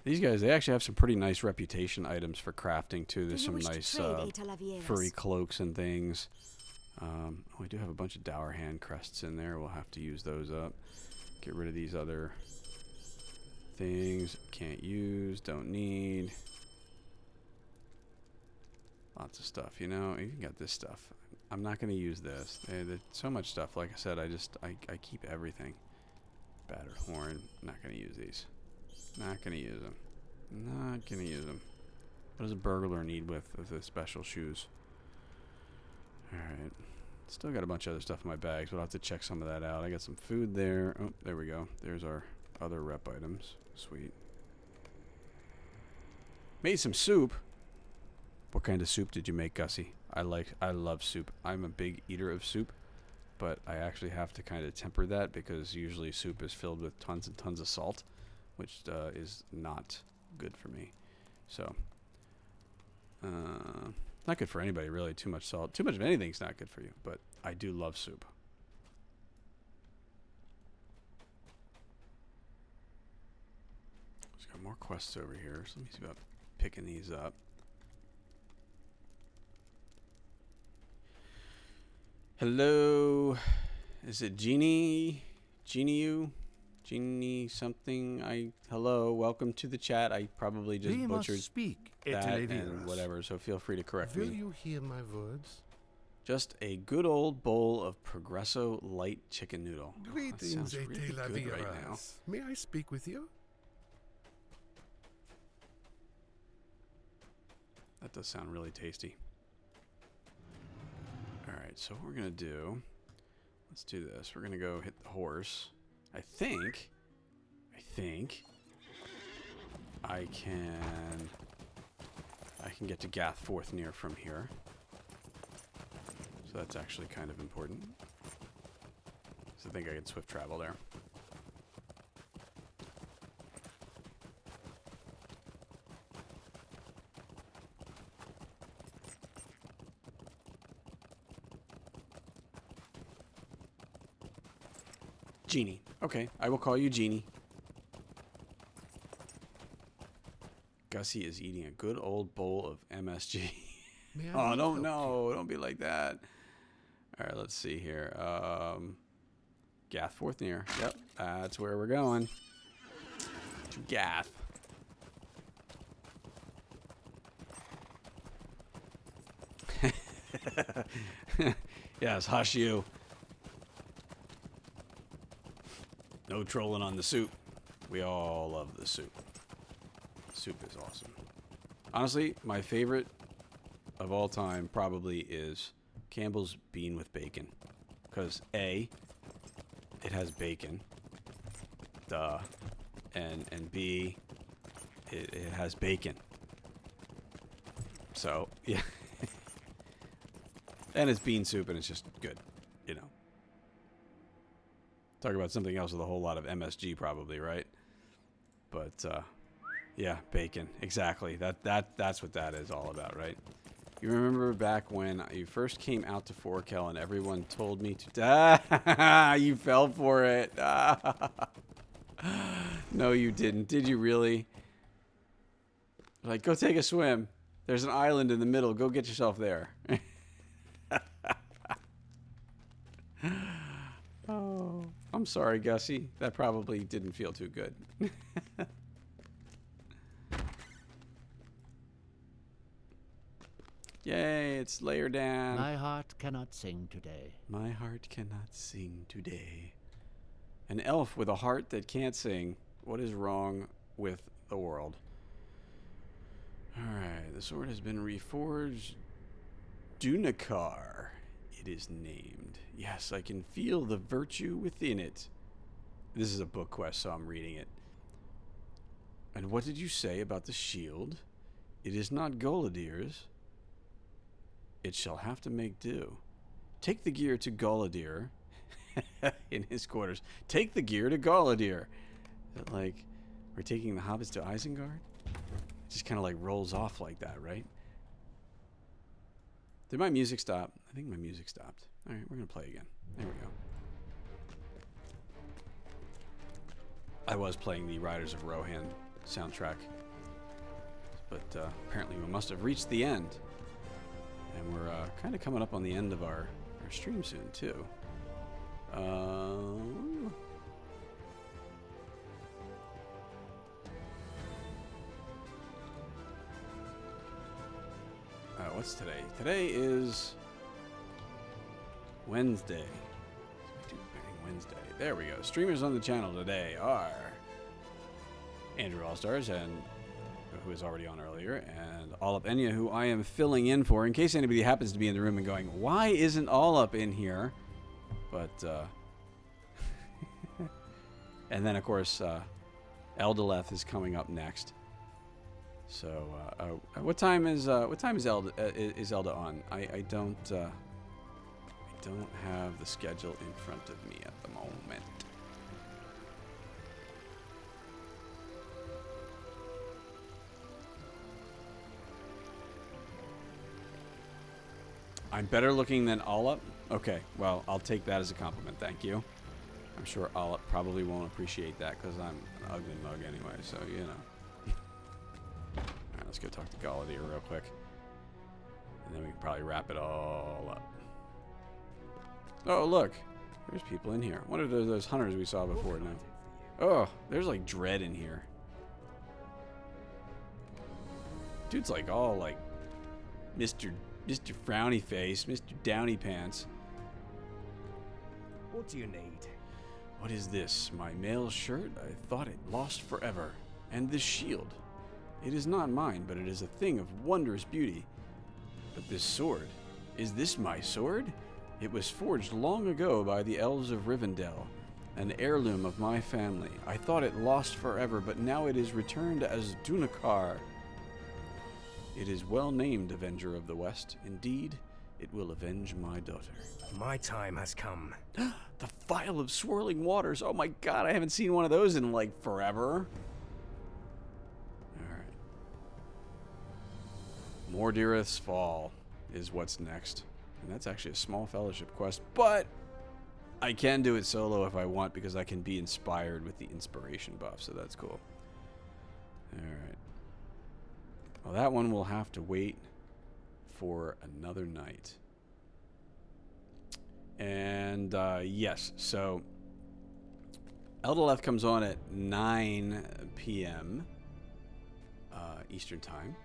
These guys, they actually have some pretty nice reputation items for crafting too. There's some nice furry cloaks and things. We do have a bunch of dour hand crests in there. We'll have to use those up. Get rid of these other things. Can't use, don't need. Lots of stuff, you know. You got this stuff. I'm not going to use this. There's so much stuff. Like I said, I keep everything. Battered horn. Not going to use these. Not going to use them. Not going to use them. What does a burglar need with the special shoes? Alright. Still got a bunch of other stuff in my bags, but I'll have to check some of that out. I got some food there. Oh, there we go. There's our other rep items. Sweet. Made some soup. What kind of soup did you make, Gussie? I love soup. I'm a big eater of soup, but I actually have to kind of temper that because usually soup is filled with tons and tons of salt, which is not good for me. So, not good for anybody, really. Too much salt. Too much of anything's not good for you, but I do love soup. There's got more quests over here, so let me see about picking these up. Hello, is it Genie? Genie something? Hello, welcome to the chat. I probably just We must butchered speak, that Eteleviras. and whatever, so feel free to correct Will me. you hear my words? Just a good old bowl of Progresso light chicken noodle. Oh, that Greetings, sounds really good right now. May I speak with you? That does sound really tasty. Alright, so what we're going to do... Let's do this. We're going to go hit the horse. I think I can get to Gath Forthnear from here. So that's actually kind of important. So I think I can swift travel there. Genie. Okay, I will call you Genie. Gussie is eating a good old bowl of MSG. Oh, don't be like that. All right, let's see here. Gath Forthnear. Yep, that's where we're going. To Gath. Yes, hush you. No trolling on the soup. We all love the soup. Soup is awesome. Honestly, my favorite of all time probably is Campbell's bean with bacon. Because A, it has bacon. Duh. And B, it has bacon. So, yeah. And it's bean soup and it's just good, you know. Talk about something else with a whole lot of MSG probably, right? But, yeah, bacon. Exactly. That's what that is all about, right? You remember back when you first came out to Forkel and everyone told me to... you fell for it. No, you didn't. Did you really? Like, go take a swim. There's an island in the middle. Go get yourself there. Oh, I'm sorry, Gussie. That probably didn't feel too good. Yay, it's layer down. My heart cannot sing today. My heart cannot sing today. An elf with a heart that can't sing. What is wrong with the world? Alright, the sword has been reforged. Dunakar, it is named. Yes, I can feel the virtue within it. This is a book quest, so I'm reading it. And what did you say about the shield? It is not Goladir's. It shall have to make do. Take the gear to Goladir. In his quarters. Take the gear to Goladir. Is it like we're taking the hobbits to Isengard? It just kind of like rolls off like that, right? Did my music stop? I think my music stopped. Alright, we're going to play again. There we go. I was playing the Riders of Rohan soundtrack. But apparently we must have reached the end. And we're kind of coming up on the end of our stream soon, too. What's today? Today is Wednesday. Wednesday. There we go. Streamers on the channel today are Andrew Allstars, and who was already on earlier, and All Enya, who I am filling in for, in case anybody happens to be in the room and going, why isn't All in here? But, and then, of course, Eldaleth is coming up next. So, what time is Elda on? I don't have the schedule in front of me at the moment. I'm better looking than Olap? Okay, well, I'll take that as a compliment, thank you. I'm sure Olap probably won't appreciate that because I'm an ugly mug anyway, so, you know. Alright, let's go talk to Galadir real quick. And then we can probably wrap it all up. Oh, look. There's people in here. What are those hunters we saw before now? Oh, there's like dread in here. Dude's like all like Mr. Frowny Face, Mr. Downy Pants. What do you need? What is this? My mail shirt? I thought it lost forever. And this shield. It is not mine, but it is a thing of wondrous beauty. But this sword, is this my sword? It was forged long ago by the elves of Rivendell, an heirloom of my family. I thought it lost forever, but now it is returned as Dunakar. It is well named Avenger of the West. Indeed, it will avenge my daughter. My time has come. The Vial of Swirling Waters. Oh my god, I haven't seen one of those in like forever. Alright. Mordireth's Fall is what's next. And that's actually a small fellowship quest, but I can do it solo if I want because I can be inspired with the inspiration buff, so that's cool. Alright. Well, that one will have to wait for another night. And yes, so Eldoleth comes on at 9 p.m. Eastern Time,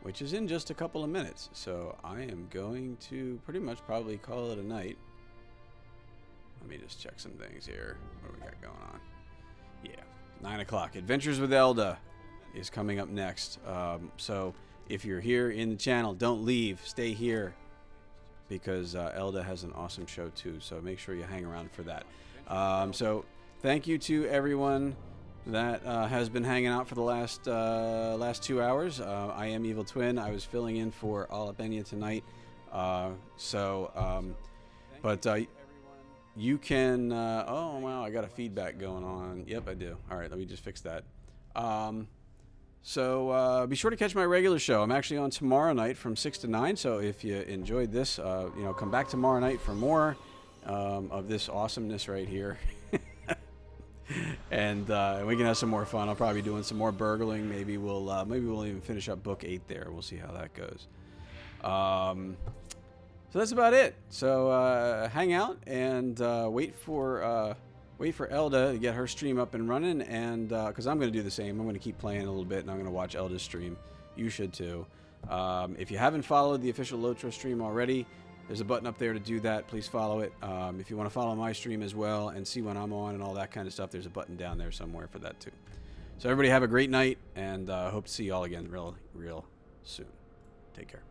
which is in just a couple of minutes. So I am going to pretty much probably call it a night. Let me just check some things here. What do we got going on? Yeah, 9 o'clock. Adventures with Elda is coming up next. So if you're here in the channel, don't leave. Stay here because Elda has an awesome show too. So make sure you hang around for that. So thank you to everyone that has been hanging out for the last 2 hours. I am Evil Twin. I was filling in for Alabenia tonight. You can... oh, wow, I got a feedback going on. Yep, I do. All right, let me just fix that. So be sure to catch my regular show. I'm actually on tomorrow night from 6 to 9. So if you enjoyed this, come back tomorrow night for more of this awesomeness right here. And we can have some more fun. I'll probably be doing some more burgling. Maybe we'll even finish up book 8 there. We'll see how that goes. So that's about it. So hang out and wait for Elda to get her stream up and running, and because I'm going to do the same. I'm going to keep playing a little bit, and I'm going to watch Elda's stream. You should too. If you haven't followed the official LOTRO stream already, there's a button up there to do that. Please follow it. If you want to follow my stream as well and see when I'm on and all that kind of stuff, there's a button down there somewhere for that too. So everybody have a great night, and hope to see you all again real soon. Take care.